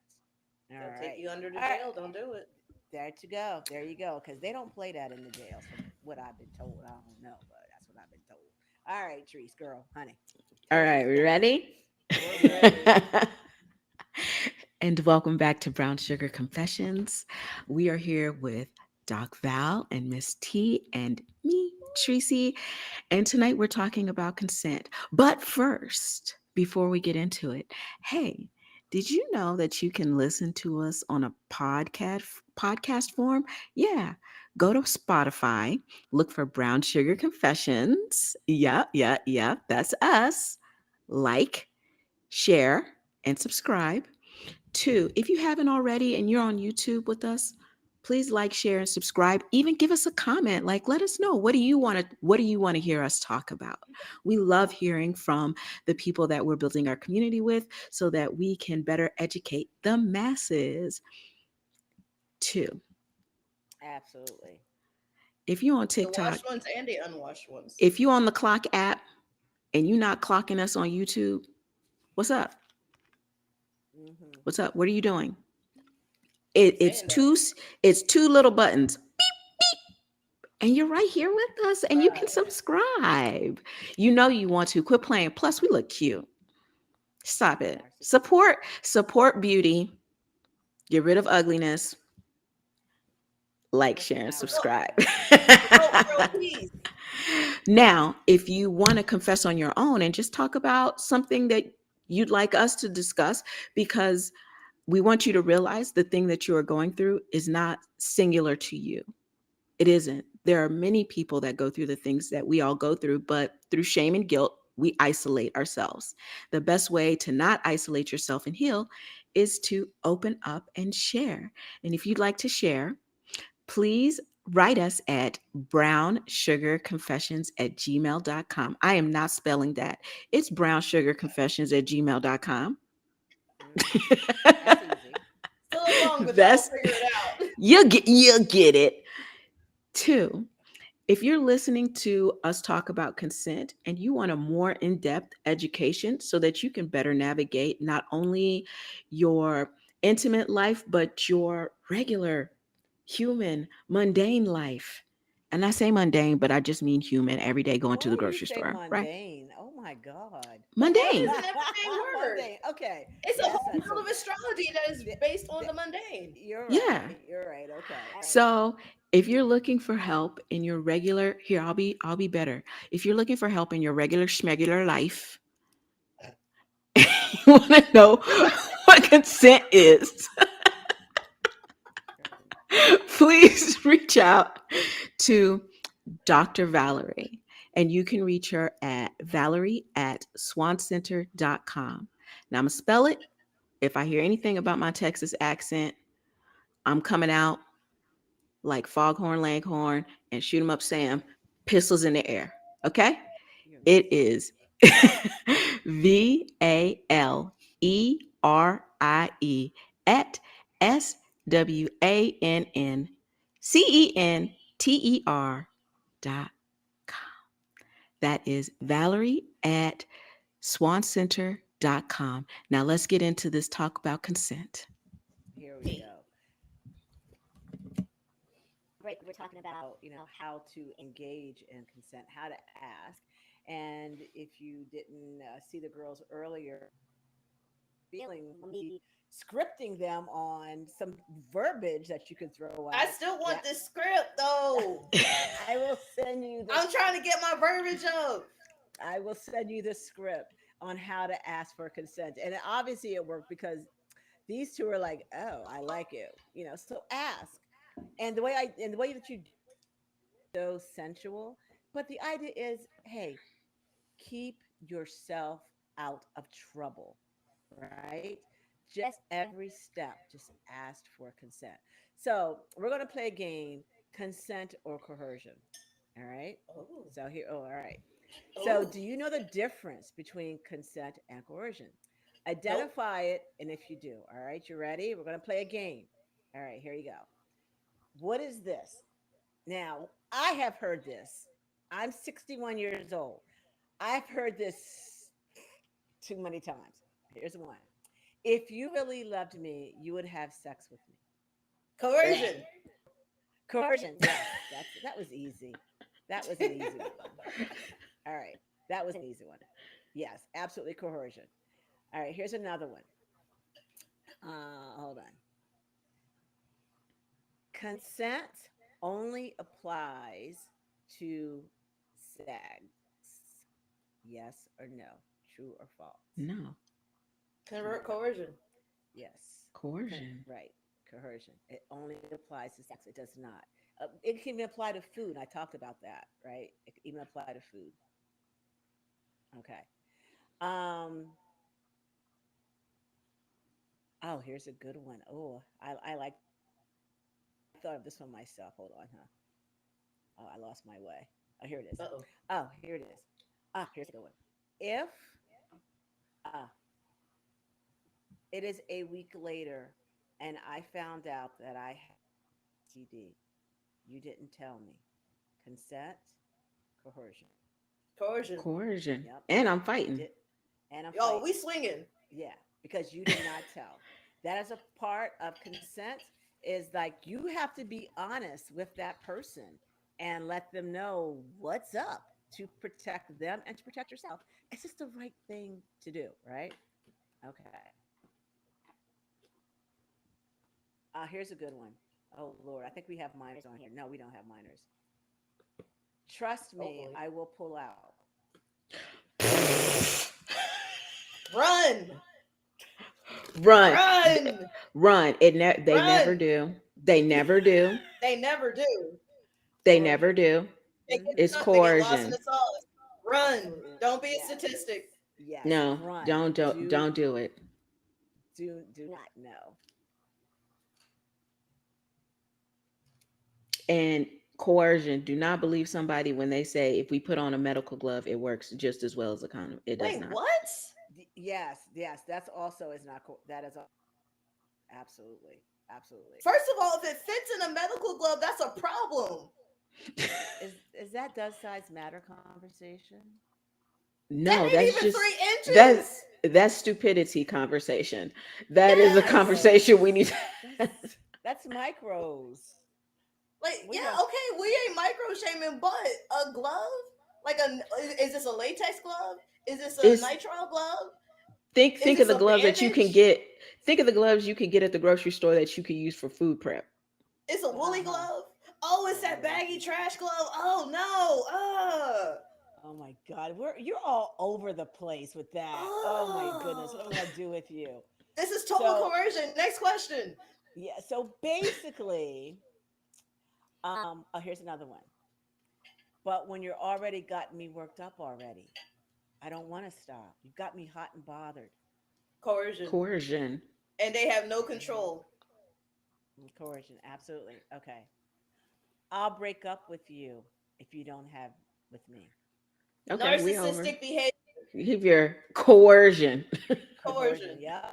All
They'll take
right.
you under the
All right.
jail. Don't do it.
There to go. There you go. Because they don't play that in the jails, from what I've been told. I don't know, but that's what I've been told. All right, Treese, girl, honey,
All
tell us
right,
what you
we
got.
ready?
We're ready.
And welcome back to Brown Sugar Confessions. We are here with Doc Val and Miss T and me, Tracy. And tonight we're talking about consent. But first, before we get into it, hey, did you know that you can listen to us on a podcast form? Yeah. Go to Spotify, look for Brown Sugar Confessions. Yeah, yeah, yeah, that's us. Like, share, and subscribe. Two, if you haven't already and you're on YouTube with us, please like, share, and subscribe. Even give us a comment. Like, let us know, what do you want to hear us talk about? We love hearing from the people that we're building our community with so that we can better educate the masses. Two,
Absolutely.
if you're on
The
TikTok,
washed ones and the unwashed ones.
if you're on the Clock app and you're not clocking us on YouTube, what's up?
Hmm.
What's up? What are you doing?
Ain't
It's
saying that.
two little buttons, and you're right here with us, and you can
Right.
subscribe. You know you want to. Quit playing. Plus, we look cute. Stop
We
it.
are super cute.
Support beauty. Get rid of ugliness. Like,
Just
share, and
Support,
empowerment.
subscribe.
promote world peace.
Now, if you want to confess on your own and just talk about something that you'd like us to discuss, because we want you to realize the thing that you are going through is not singular to you. It isn't. There are many people that go through the things that we all go through, but through shame and guilt, we isolate ourselves. The best way to not isolate yourself and heal is to open up and share. And if you'd like to share, please write us at brownsugarconfessions@gmail.com. I am not spelling that. It's brownsugarconfessions@gmail.com.
Hmm. That's easy.
It's a little long, but y'all
That's
figure it out.
you'll get it. Two, if you're listening to us talk about consent and you want a more in depth education so that you can better navigate not only your intimate life, but your regular, human, mundane life. And I say mundane, but I just mean human, every day going to
Why
the
do you
grocery
say
store, right?
mundane? Oh my God.
Mundane
Mundane.
is an everyday word.
Mundane. Okay.
It's a
Yes,
whole
that's
field of
okay.
astrology that is
Th-
based on
th-
the mundane.
You're right.
Yeah.
You're right. Okay. All right.
So if you're looking for help in your regular, here, I'll be better. If you're looking for help in your regular schmegular life, you want to know what consent is, please reach out to Dr. Valerie. And you can reach her at valerie@swancenter.com. Now I'm going to spell it. If I hear anything about my Texas accent, I'm coming out like Foghorn Leghorn and Shoot 'em up Sam, pistols in the air. Okay?
You're
It
messy.
is VALERIE at SWANCenter.com. That is Valerie at swancenter.com. Now let's get into this talk about consent.
Here we go. great. We're talking about, how to engage in consent, how to ask. And if you didn't see the girls earlier, feeling me scripting them on some verbiage that you could throw
I
out.
still want
That
this script though.
I will send you the
I'm trying to get my verbiage up.
I will send you the script on how to ask for consent. And obviously it worked because these two are like, oh, I like it. So ask. And the way that you do it is so sensual. But the idea is, hey, keep yourself out of trouble, right? Just every step, just ask for consent. So we're going to play a game, consent or coercion. All right.
Oh,
All right. So
oh,
do you know the difference between consent and coercion?
nope.
Identify it, and if you do, all right, you ready? We're going to play a game. All right, here you go. What is this? Now, I have heard this. I'm 61 years old. I've heard this too many times. Here's one. If you really loved me, you would have sex with me.
Coercion.
Coercion, yes, that was easy. That was an easy one. All right, that was an easy one. Yes, absolutely coercion. All right, here's another one. Hold on. Consent only applies to sex. Yes or no? True or false?
No.
Convert coercion.
Yes.
Coercion.
Right. Coercion. It only applies to sex. It does not. It can even apply to food. I talked about that, right? It can even apply to food. Okay. Um. Oh, here's a good one. Oh, I like this one. I thought of this one myself. Hold on, huh? Oh, I lost my way. Oh, here it is.
Uh oh.
Oh, here it is. Ah, here's a good one. If uh, it is a week later and I found out that I had TD, you didn't tell me. Consent, coercion.
Coercion.
Coercion.
Yep,
And I'm
you
fighting.
did, and I'm
Yo, we
fighting.
swinging.
Yeah, because you did not tell. That is a part of consent. Is like you have to be honest with that person and let them know what's up to protect them and to protect yourself. It's just the right thing to do, right? Okay. Here's a good one. Oh Lord, I think we have minors on here. No, we don't have minors. Trust
Oh
me,
boy.
I will pull out.
Run.
Run.
Run.
Run. They never
Run.
do. They never do.
They never do.
They never
Coercion.
do.
They get
Mm-hmm.
It's
stuck. They get lost in
coercion.
the sauce. Run. Don't be a
Yes.
statistic.
Yes.
No,
Run.
don't do it.
Do not know.
And coercion, do not believe somebody when they say if we put on a medical glove, it works just as well as a condom. It does
Wait,
not.
what?
Yes. Yes. That's also is not. That is absolutely. Absolutely.
First of all, if it fits in a medical glove, that's a problem.
Is that does size matter conversation?
That
No,
ain't
that's
even
just
three
that
inches.
that's stupidity conversation. That is a
Yes.
conversation we need to
That's that's micros.
Like,
We
yeah,
don't.
okay, we ain't micro shaming, but a glove? Like is this a latex glove? Is this a
it's
nitrile glove? Is
think of
this
the
a
gloves that you can
bandage?
get. Think of the gloves you can get at the grocery store that you can use for food prep.
It's a
Uh
woolly
huh.
glove? Oh, it's that
Yeah.
baggy trash glove. Oh no.
Oh my God, you're all over the place with that. Oh my goodness, what am I gonna do with you?
This is total
So
coercion. Next question.
yeah, so basically, oh, here's another one. But when you're already gotten me worked up already, I don't want to stop. You've got me hot and bothered.
Coercion.
Coercion.
And they have no
Hmm.
control.
Coercion, absolutely. Okay, I'll break up with you if you don't have with me.
Okay, we over.
Narcissistic behavior.
Give your coercion.
Coercion,
Coercion.
yeah.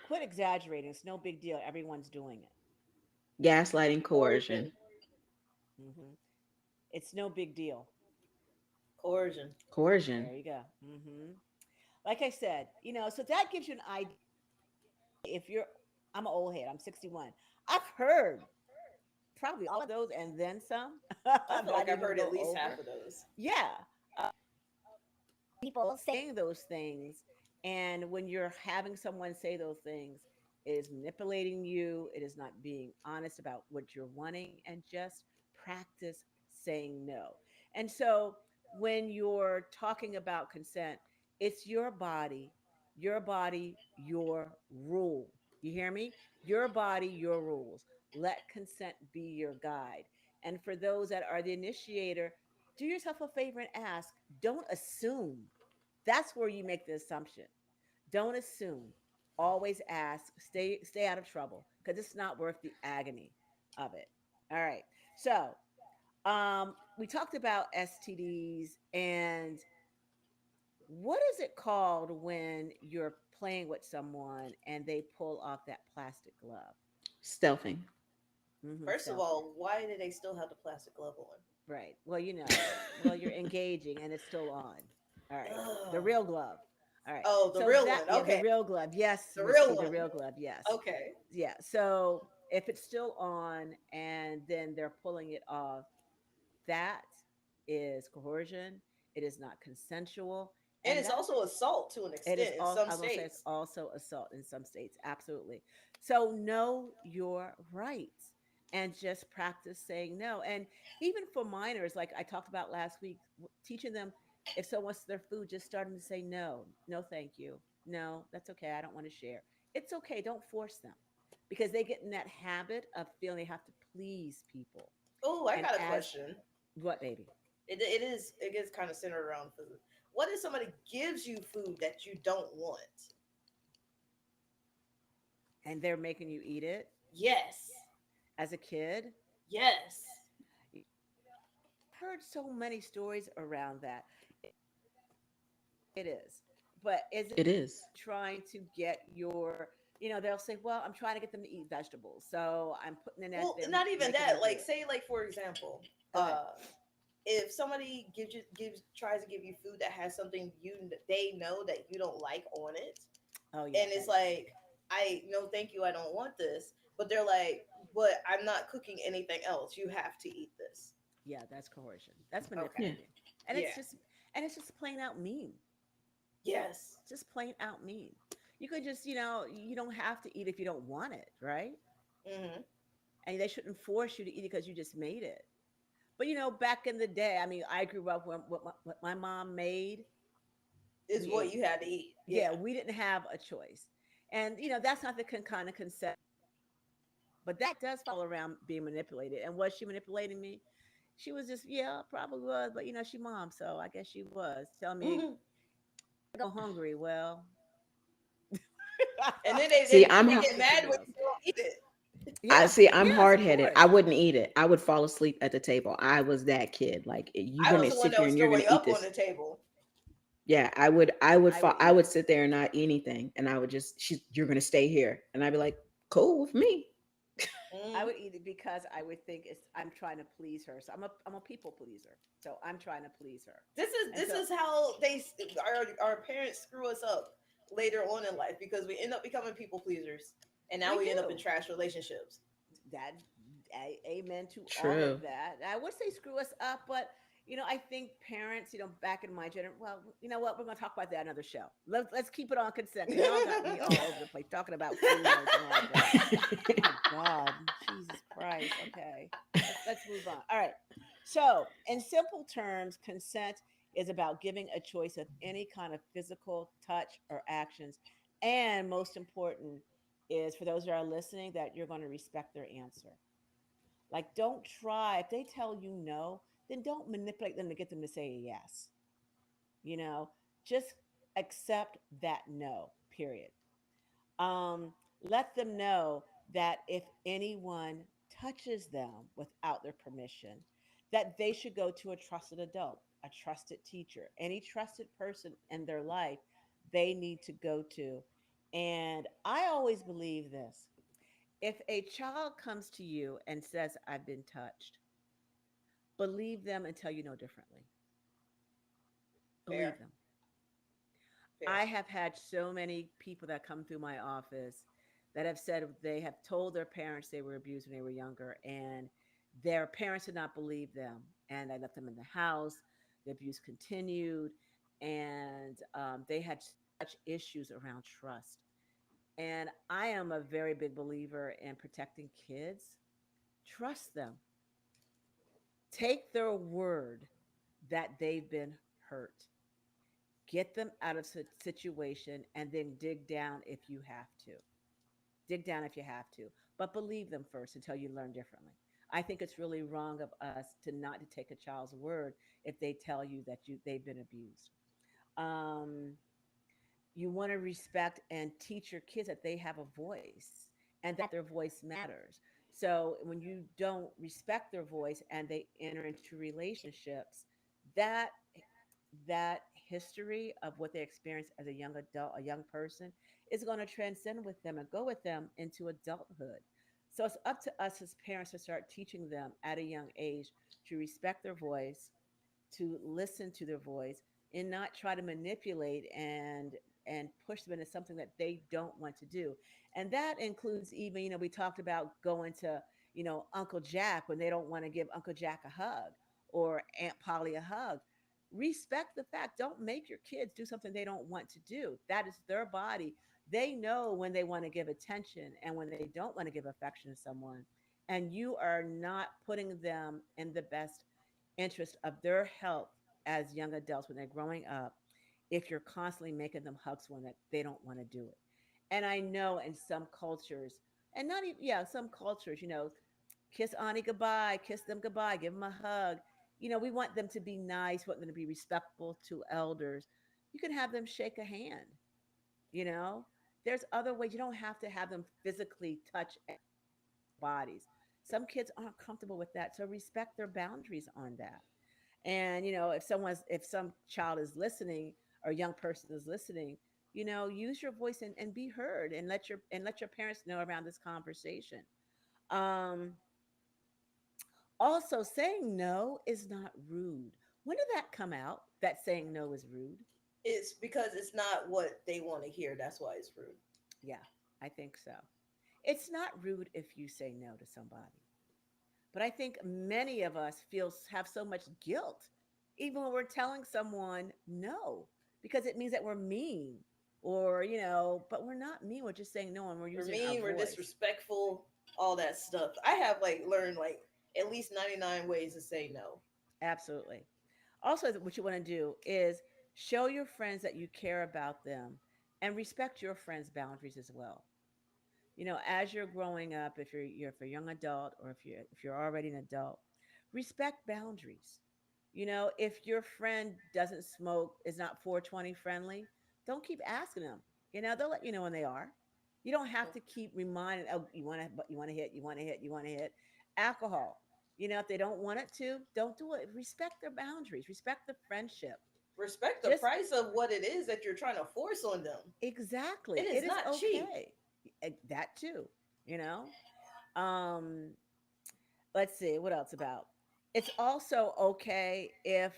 Quit exaggerating. It's no big deal. Everyone's doing it.
Gaslighting, coercion.
Coercion.
Hmm. It's no big deal.
Coercion.
Coercion.
There you go. Like I said, so that gives you an idea. Hey, if you're, I'm an old head. I'm 61. I've heard probably all of those and then some,
I feel
but I
like I've
didn't even
heard at
go
least half
over.
of those.
Yeah, people saying those things. And when you're having someone say those things, it is manipulating you. It is not being honest about what you're wanting. And just practice saying no. And so when you're talking about consent, it's your body, your rule. You hear me? Your body, your rules. Let consent be your guide. And for those that are the initiator, do yourself a favor and ask. Don't assume. That's where you make the assumption. Don't assume. Always ask. Stay out of trouble because it's not worth the agony of it. All right. So we talked about STDs and what is it called when you're playing with someone and they pull off that plastic glove?
Stealthing.
First of
Stealthing.
all, why do they still have the plastic glove on?
Right. Well, well, you're engaging and it's still on. All right. The
Ugh.
real glove. All right.
Oh, the
So
real
that,
one.
yeah, the
Okay,
real glove. Yes,
the
Miss
real
T, the
one.
real glove. Yes.
Okay.
Yeah. So if it's still on and then they're pulling it off, that is coercion. It is not consensual.
And
And
it's
that's
also assault to an
it is
extent in
also,
some
I will say, it's
states.
also assault in some states. Absolutely. So know your rights and just practice saying no. And even for minors, like I talked about last week, teaching them if someone wants their food, just starting to say no, no, thank you. No, that's okay. I don't want to share. It's okay. Don't force them because they get in that habit of feeling they have to please people.
Oh, I
And
got a
as
question.
what, baby?
It gets kind of centered around food. What if somebody gives you food that you don't want?
And they're making you eat it
Yes.
as a kid.
Yes.
Heard so many stories around that. It is. But is it
It is.
trying to get they'll say, well, I'm trying to get them to eat vegetables. So I'm putting in at
Well,
them,
not even
making them
that.
do
Like,
it.
say, like for example,
Go ahead.
if somebody gives tries to give you food that has something they know that you don't like on it,
Oh, yeah.
and it's like, I no, thank you, I don't want this, but they're like, but I'm not cooking anything else. You have to eat this.
Yeah, that's coercion. That's
Okay.
Yeah.
manipulating. And
Yeah.
it's just plain out mean.
Yes.
Just plain out mean. You could just, you don't have to eat if you don't want it, right?
Hmm.
And they shouldn't force you to eat it because you just made it. But back in the day, I mean, I grew up when what my mom made,
Is
we
what
ate.
you had to eat.
Yeah,
Yeah.
we didn't have a choice. And that's not the kind of consent, but that does fall around being manipulated. And was she manipulating me? She was just, yeah, probably was, but she mom, so I guess she was telling me
Hmm.
I go hungry. Well,
And
See,
then they
I'm
get mad
something
when
else.
you don't eat it.
I
Yeah,
see. I'm
yes,
hard
of
headed. I
course.
wouldn't eat it. I would fall asleep at the table. I was that kid. Like you're
I was
gonna
the one
sit
that
here
was
and you're gonna
throwing
eat
up on
this.
the table.
Yeah, I would. I would
I
fall.
would
I
eat
would
it.
sit there and not eat anything, and I would just. You're gonna stay here, and I'd be like, cool with me.
I
Hmm.
would eat it because I would think I'm trying to please her. So I'm a people pleaser. So I'm trying to please her. And
This
so
is how our parents screw us up later on in life because we end up becoming people pleasers, and now
we
we end up in
do
trash relationships.
that. Amen to all of
True.
that. I would say screw us up, but I think parents, back in my generation. Well, you know what? We're going to talk about that another show. Let's keep it on consent because y'all got me all over the place talking about food and everything like that. My God, Jesus Christ. Okay, let's move on. All right. So, in simple terms, consent is about giving a choice of any kind of physical touch or actions, and most important is for those that are listening that you're going to respect their answer. Like, don't try if they tell you no, then don't manipulate them to get them to say a yes. You know, just accept that no. Period. Let them know that if anyone touches them without their permission, that they should go to a trusted adult, a trusted teacher, any trusted person in their life they need to go to. And I always believe this: if a child comes to you and says, I've been touched, believe them until you know differently. Believe
Fair,
them.
fair.
I have had so many people that come through my office that have said they have told their parents they were abused when they were younger, and Their parents did not believe them, and I left them in the house. The abuse continued, and they had such issues around trust. And I am a very big believer in protecting kids. Trust them. Take their word that they've been hurt. Get them out of situation and then dig down if you have to. Dig down if you have to, but believe them first until you learn differently. I think it's really wrong of us to not to take a child's word if they tell you that they've been abused. Um, you want to respect and teach your kids that they have a voice and that their voice matters. So when you don't respect their voice and they enter into relationships, that that history of what they experienced as a young adult, a young person, is going to transcend with them and go with them into adulthood. So it's up to us as parents to start teaching them at a young age to respect their voice, to listen to their voice, and not try to manipulate and push them into something that they don't want to do. And that includes even, we talked about going to, Uncle Jack when they don't want to give Uncle Jack a hug or Aunt Polly a hug. Respect the fact. Don't make your kids do something they don't want to do. That is their body. They know when they want to give attention and when they don't want to give affection to someone. And you are not putting them in the best interest of their health as young adults when they're growing up if you're constantly making them hug someone that they don't want to do it. And I know in some cultures, and not even, yeah, some cultures, kiss Auntie goodbye, kiss them goodbye, give them a hug. We want them to be nice, want them to be respectful to elders. You can have them shake a hand, you know? There's other ways. You don't have to have them physically touch bodies. Some kids aren't comfortable with that, so respect their boundaries on that. And if some child is listening or a young person is listening, use your voice and be heard and let your parents know around this conversation. Um, Also, saying no is not rude. When did that come out? That saying no is rude?
It's because it's not what they want to hear. That's why it's rude.
Yeah, I think so. It's not rude if you say no to somebody. But I think many of us have so much guilt even when we're telling someone no because it means that we're mean or but we're not mean, we're just saying no and we're
We're
using our
mean, we're
voice.
disrespectful, all that stuff. I have like learned like at least 99 ways to say no.
Absolutely. Also, what you want to do is show your friends that you care about them and respect your friends' boundaries as well. As you're growing up, if you're a young adult or if you're already an adult, respect boundaries. If your friend doesn't smoke, is not 420 friendly, don't keep asking them. They'll let you know when they are. You don't have to keep reminding, oh, you want to hit, you want to hit, you want to hit. Alcohol. If they don't want it to, don't do it. Respect their boundaries, respect the friendship.
Respect the
Just
price of what it is that you're trying to force on them.
exactly.
It is
It is
not cheap.
okay. That too, you know? Um, let's see what else about. It's also okay if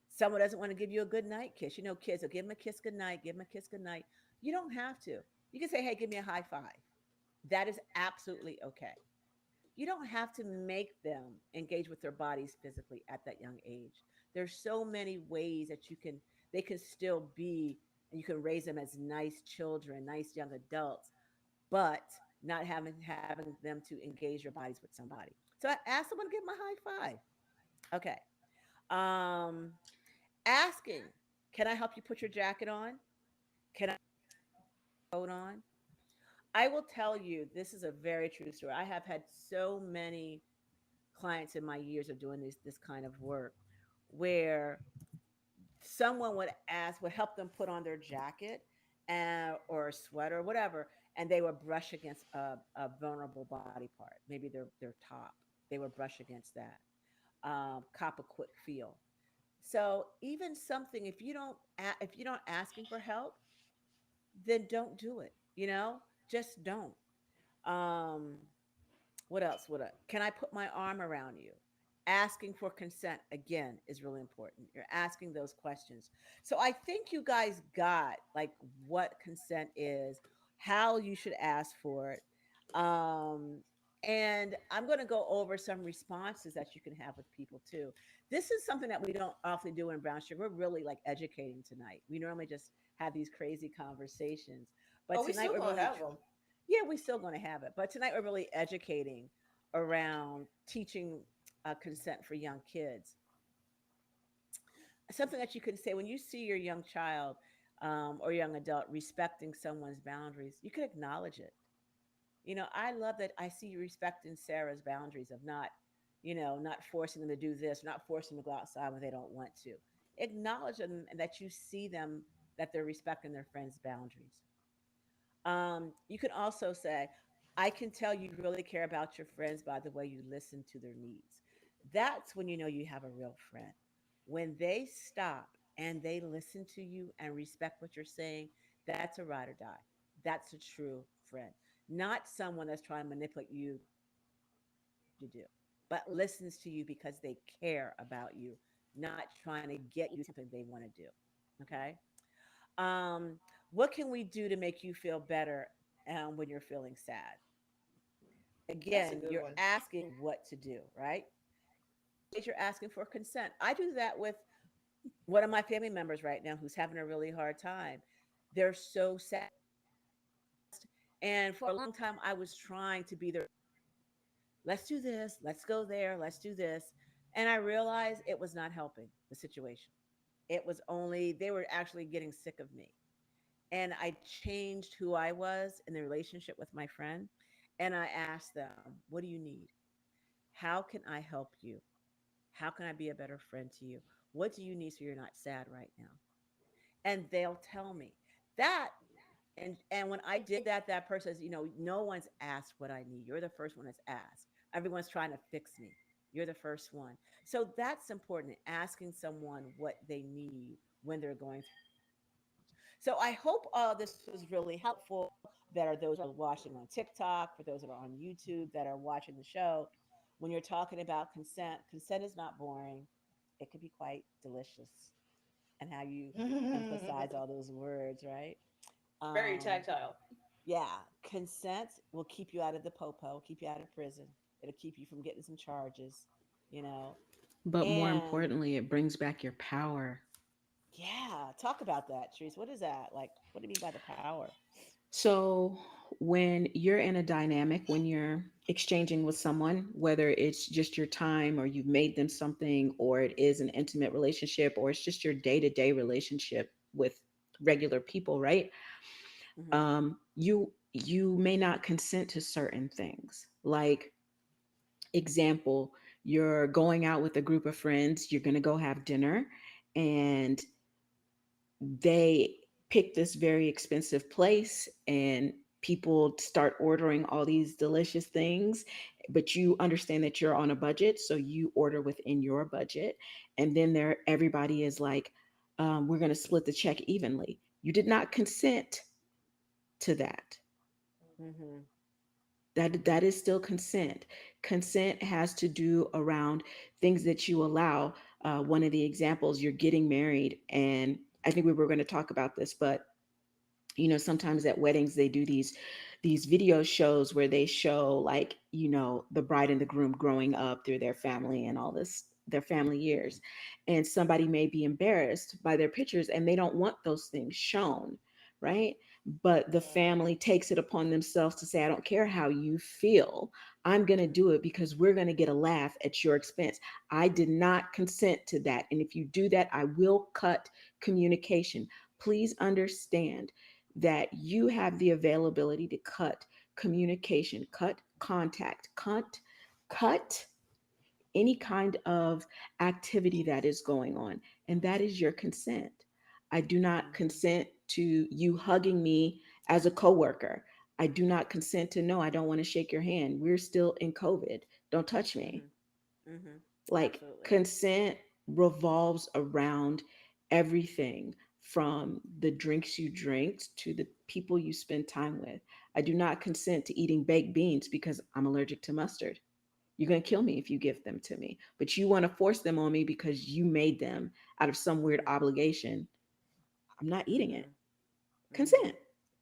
someone doesn't want to give you a good night kiss. Kids will give them a kiss good night, give them a kiss good night. You don't have to. You can say, hey, give me a high five. That is absolutely okay. You don't have to make them engage with their bodies physically at that young age. There's so many ways that they can still be, and you can raise them as nice children, nice young adults, but not having them to engage your bodies with somebody. So I asked someone to give them a high five. Okay. Um, Asking, can I help you put your jacket on? Can I put your coat on? I will tell you, this is a very true story. I have had so many clients in my years of doing this kind of work where someone would help them put on their jacket or a sweater or whatever, and they would brush against a vulnerable body part, maybe their top. They would brush against that. Cop a quick feel. So even something, if you don't asking for help, then don't do it. Just don't. Um, what else? Can I put my arm around you? Asking for consent again is really important. You're asking those questions. So I think you guys got like what consent is, how you should ask for it. Um, And I'm going to go over some responses that you can have with people too. This is something that we don't often do in Brown Sugar. We're really like educating tonight. We normally just have these crazy conversations, but
Oh, we
tonight
still
we're
gonna
really,
have them.
yeah, we're still going to have it. But tonight we're really educating around teaching consent for young kids. Something that you can say when you see your young child or young adult respecting someone's boundaries, you can acknowledge it. I love that I see you respecting Sarah's boundaries of not, not forcing them to do this, not forcing them to go outside when they don't want to. Acknowledge them and that you see them, that they're respecting their friends' boundaries. You can also say, I can tell you really care about your friends by the way you listen to their needs. That's when you know you have a real friend. When they stop and they listen to you and respect what you're saying, that's a ride or die. That's a true friend. Not someone that's trying to manipulate you to do what they want you to do, but listens to you because they care about you, not trying to get you to do something they want to do. Okay? Um, what can we do to make you feel better when you're feeling sad?
That's a
Again,
good
you're
one.
asking what to do, right? Nowadays, you're asking for consent. I do that with one of my family members right now who's having a really hard time. They're so sad. And for a long time, I was trying to be their advocate. Let's do this. Let's go there. Let's do this. And I realized it was not helping the situation. It was only, they were actually getting sick of me. And I changed who I was in the relationship with my friend. And I asked them, what do you need? How can I help you? How can I be a better friend to you? What do you need so you're not sad right now? And they'll tell me that. And when I did that, that person says, no one's asked what I need. You're the first one that's asked. Everyone's trying to fix me. You're the first one. So that's important, asking someone what they need when they're going through challenge. So I hope this was really helpful. That are those who are watching on TikTok, for those that are on YouTube that are watching the show. When you're talking about consent, consent is not boring. It can be quite delicious, and how you emphasize all those words, right?
Very
Um,
tactile.
yeah, consent will keep you out of the popo, keep you out of prison. It'll keep you from getting some charges, you know.
But more
And
importantly, it brings back your power.
yeah, talk about that, Trees. What is that? Like, what do you mean by the power?
So, when you're in a dynamic, when you're exchanging with someone, whether it's just your time or you've made them something, or it is an intimate relationship, or it's just your day to day relationship with regular people, right?
Mm-hmm.
You may not consent to certain things. Like, example, you're going out with a group of friends, you're going to go have dinner, and they pick this very expensive place, and people start ordering all these delicious things, but you understand that you're on a budget, so you order within your budget. And then there everybody is like, we're going to split the check evenly. You did not consent to that.
Mm-hmm.
That is still consent. Consent has to do around things that you allow. One of the examples, you're getting married, and I think we were going to talk about this, but sometimes at weddings they do these video shows where they show, like, the bride and the groom growing up through their family and all this, their family years, and somebody may be embarrassed by their pictures and they don't want those things shown, right? But the
Mhm.
family takes it upon themselves to say, I don't care how you feel, I'm going to do it because we're going to get a laugh at your expense. I did not consent to that, and if you do that, I will cut communication. Please understand that you have the availability to cut communication, cut contact, cut any kind of activity that is going on. And that is your consent. I do not
Mm-hmm.
consent to you hugging me as a coworker. I do not consent to, no, I don't want to shake your hand. We're still in COVID. Don't touch me.
Mm-hmm. Mm-hmm.
Like,
Absolutely.
consent revolves around everything from the drinks you drink to the people you spend time with. I do not consent to eating baked beans because I'm allergic to mustard. You're going to kill me if you give them to me, but you want to force them on me because you made them out of some weird
Mm-hmm.
obligation. I'm not eating it.
Mm-hmm. Mm-hmm.
Consent.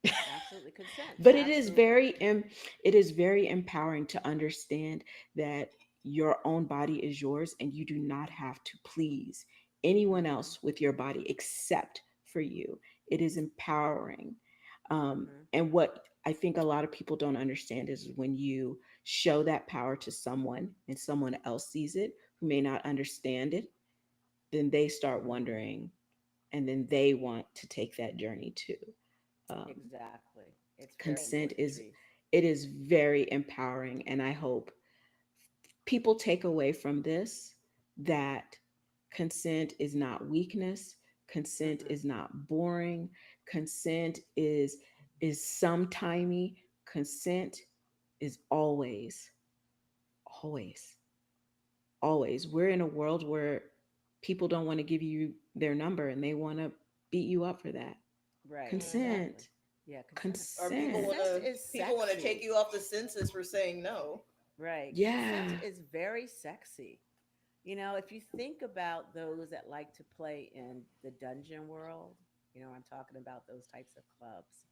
Absolutely. Consent.
But
Absolutely.
it is very empowering to understand that your own body is yours and you do not have to please anyone
Mm-hmm.
else with your body except for you. It is empowering.
Mm-hmm.
And what I think a lot of people don't understand is when you show that power to someone and someone else sees it who may not understand it, then they start
Mm-hmm.
wondering and then they want to take that journey too. um,
Exactly. It's very
Consent
important,
is,
Patrice.
it is very empowering, and I hope people take away from this that consent is not weakness, consent
Mm-mm.
is not boring, consent is sometimey, consent is always, always, always. We're in a world where people don't want to give you their number and they want to beat you up for that.
Right.
Hmm.
Exactly.
Consent,
Yeah. Consent.
Or
consent.
Consent is
people want to take
sexy.
you off the census for saying no.
Right. Consent
Yeah.
is very sexy. If you think about those that like to play in the dungeon world, I'm talking about those types of clubs.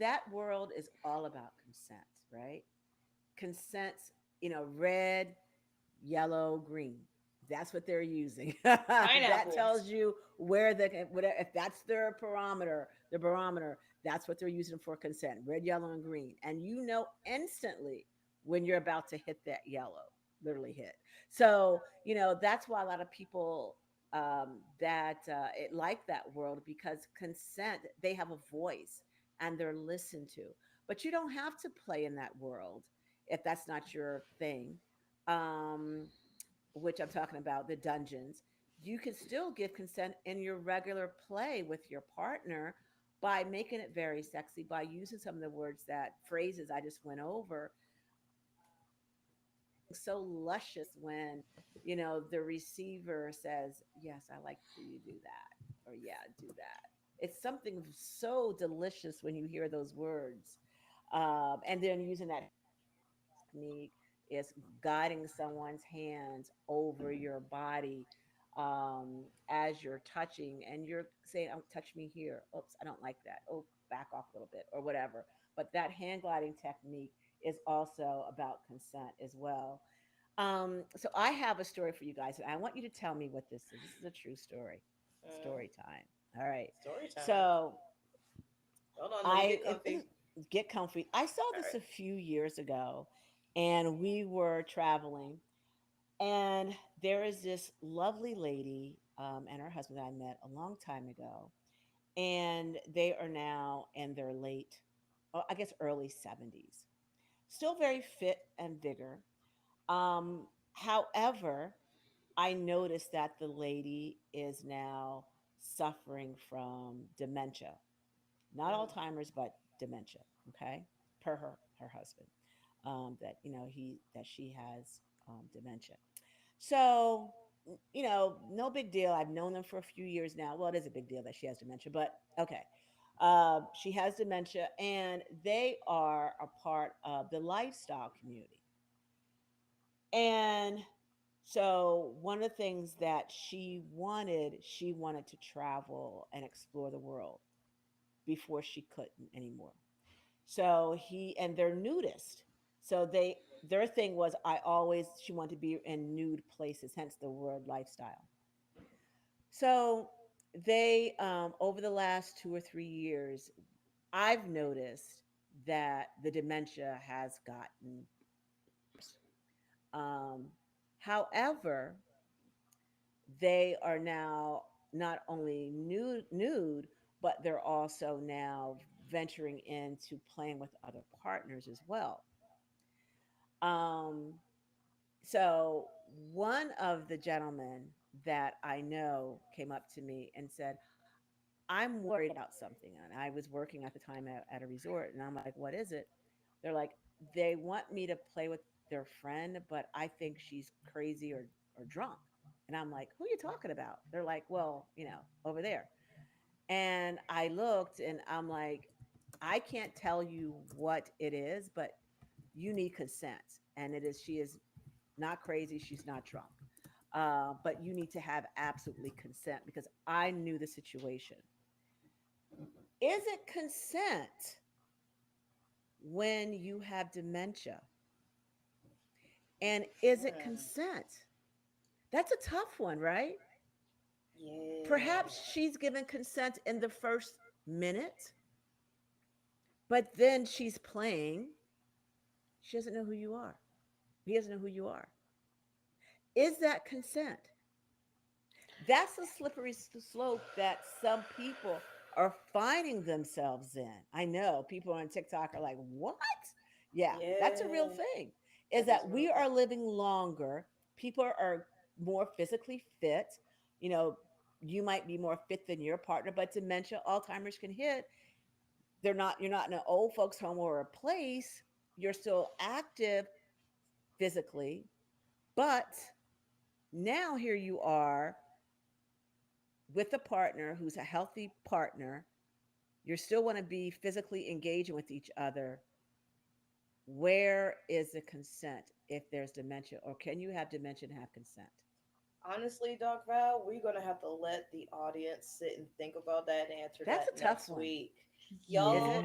That world is all about consent, right? Consents, red, yellow, green. That's what they're using. That
Pineapples.
tells you where whatever, if that's their parameter, the barometer, that's what they're using for consent. Red, yellow, and green. And you know instantly when you're about to hit that yellow, literally hit. So, that's why a lot of people that it like that world because consent, they have a voice and they're listened to. But you don't have to play in that world if that's not your thing. Um, which I'm talking about, the dungeons, you can still give consent in your regular play with your partner by making it very sexy, by using some of the words, that phrases I just went over, something so luscious when, the receiver says, yes, I like for you to do that, or yeah, do that. It's something so delicious when you hear those words. And then using that technique is guiding someone's hands over your body as you're touching, and you're saying, oh, touch me here. Oops, I don't like that. Oh, back off a little bit, or whatever. But that hand gliding technique is also about consent as well. So I have a story for you guys, and I want you to tell me what this is. This is a true story.
Mm,
Story time. All right.
story time.
So
Hold on, let me
I
get
it,
comfy.
get comfy. I saw
All
this
right.
a few years ago, and we were traveling, and there is this lovely lady and her husband that I met a long time ago, and they are now in their late, oh, I guess early 70s, still very fit and vigor. However, I noticed that the lady is now suffering from dementia, not
Mm-hmm.
Alzheimer's, but dementia. Okay, per her husband, that she has dementia. So no big deal. I've known them for a few years now. Well, it is a big deal that she has dementia, but okay. She has dementia, and they are a part of the lifestyle community. And so one of the things that she wanted to travel and explore the world before she couldn't anymore. So they're nudist. So their thing was, she wanted to be in nude places, hence the word lifestyle. So they over the last 2 or 3 years, I've noticed that the dementia has gotten worse. Um, However, they are now not only nude, but they're also now venturing into playing with other partners as well. Um, so one of the gentlemen that I know came up to me and said, I'm worried about something. And I was working at the time at a resort, and I'm like, what is it? They're like, they want me to play with their friend, but I think she's crazy or drunk. And I'm like, who are you talking about? They're like, well, over there. And I looked and I'm like, I can't tell you what it is, but you need consent. And she is not crazy. She's not drunk. But you need to have absolutely consent, because I knew the situation. Is it consent when you have dementia? And is it
Hmm.
consent? That's a tough one, right?
Yeah.
Perhaps she's given consent in the first minute, but then she's playing. She doesn't know who you are. He doesn't know who you are. Is that consent? That's a slippery slope that some people are finding themselves in. I know people on TikTok are like, what? Yeah, that's a real
Yeah.
thing. Is
That is
that
a real
we
thing.
are living longer. People are more physically fit. You know, you might be more fit than your partner, but dementia, Alzheimer's can hit. You're not in an old folks' home or a place. You're still active physically, but now here you are with a partner who's a healthy partner. You still want to be physically engaging with each other. Where is the consent if there's dementia? Or can you have dementia and have consent?
Honestly, Doc Val, we're gonna have to let the audience sit and think about that and answer
That's
that
a tough
next
one.
week.
Is
Y'all,
it?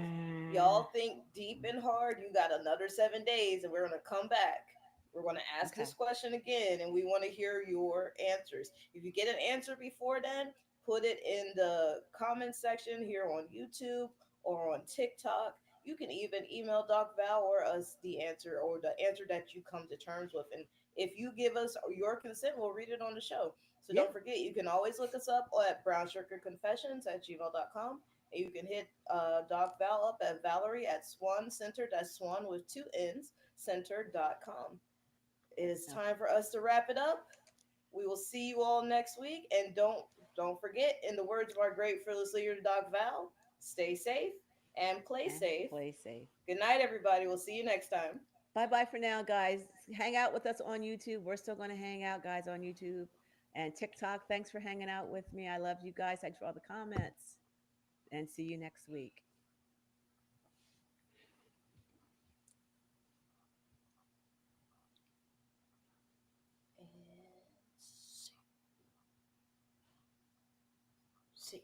Yeah.
y'all think deep and hard. You got another 7 days, and we're gonna come back. We're gonna ask
Okay.
this question again, and we want to hear your answers. If you get an answer before then, put it in the comment section here on YouTube or on TikTok. You can even email Doc Val or us the answer or the answer that you come to terms with, and if you give us your consent, we'll read it on the show. So
Yeah.
don't forget, you can always look us up at brownsugarconfessions@gmail.com. And you can hit Doc Val up at Valerie at Swan Center. That's Swan with two N's, center.com. It is
No.
time for us to wrap it up. We will see you all next week. And don't forget, in the words of our great fearless leader, Doc Val, stay safe and play
And
safe.
play safe.
Good night, everybody. We'll see you next time.
Bye bye for now, guys. Hang out with us on YouTube. We're still going to hang out, guys, on YouTube and TikTok. Thanks for hanging out with me. I love you guys. Thanks for all the comments. And see you next week.
And see. See.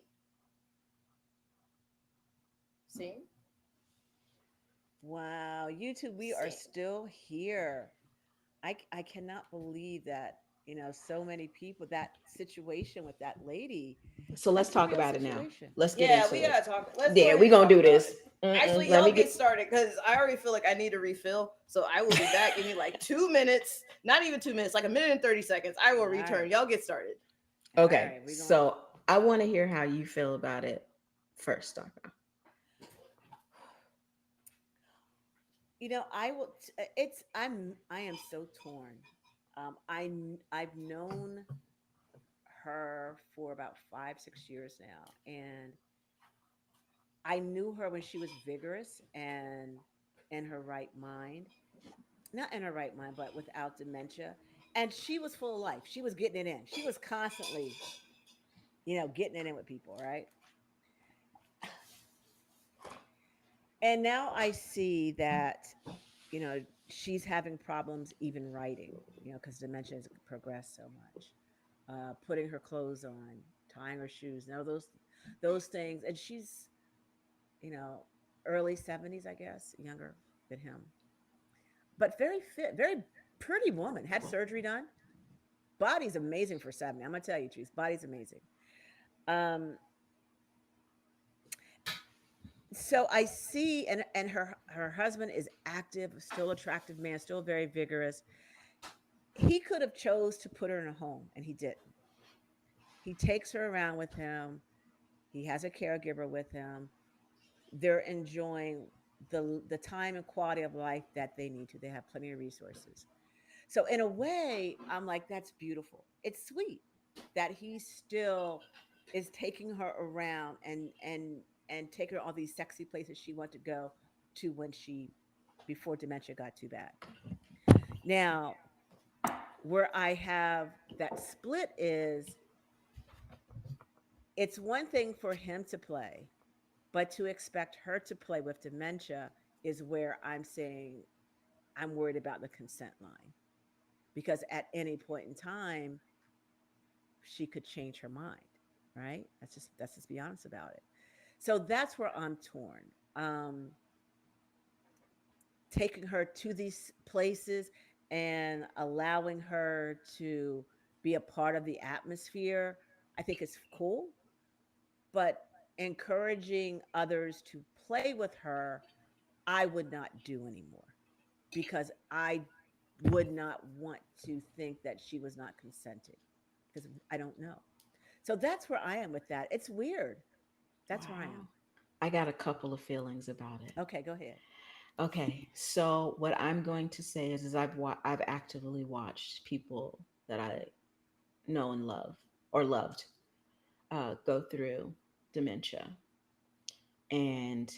See.
Wow. YouTube, we are
See.
still here. I cannot believe that, so many people, that situation with that lady,
So let's
that's a
talk
real
about it now.
situation.
Let's get
Yeah, we
into it.
gotta talk. Let's go
Yeah,
ahead
we
and
gonna
talk
do
about
this.
it. Actually,
Let
y'all
me
get
get.
started because I already feel like I need a refill. So I will be back. Give me like 2 minutes, not even 2 minutes, like a minute and 30 seconds. I will
All right.
return. Y'all get started.
All
Okay,
right. We're going to
so I want to hear how you feel about it first, Doctor.
I will I am so torn. I've known her for about 5 6 years now, and I knew her when she was vigorous and in her right mind. Not in her right mind, but without dementia. And she was full of life. She was getting it in. She was constantly, getting it in with people, right? And now I see that, she's having problems even writing, because dementia has progressed so much. Putting her clothes on, tying her shoes, those things. And she's, you know, early 70s, I guess, younger than him. But very fit, very pretty woman. Had surgery done. Body's amazing for 70. I'm gonna tell you, truth. Body's amazing. Um, so I see, and her husband is active, still attractive man, still very vigorous. He could have chose to put her in a home, and he didn't. He takes her around with him. He has a caregiver with him. They're enjoying the time and quality of life that they need to. They have plenty of resources. So in a way, I'm like, that's beautiful. It's sweet that he still is taking her around and taking her all these sexy places she wanted to go to when she before dementia got too bad. Now, where I have that split is it's one thing for him to play, but to expect her to play with dementia is where I'm saying I'm worried about the consent line because at any point in time she could change her mind, right? Let's just be honest about it. So that's where I'm torn. Um, Taking her to these places and allowing her to be a part of the atmosphere, I think is cool. But encouraging others to play with her, I would not do anymore because I would not want to think that she was not consenting because I don't know. So that's where I am with that. It's weird. That's where I am.
Wow. I got a couple of feelings about it.
Okay, go ahead.
Okay, so what I'm going to say is I've actively watched people that I know and love or loved go through dementia, and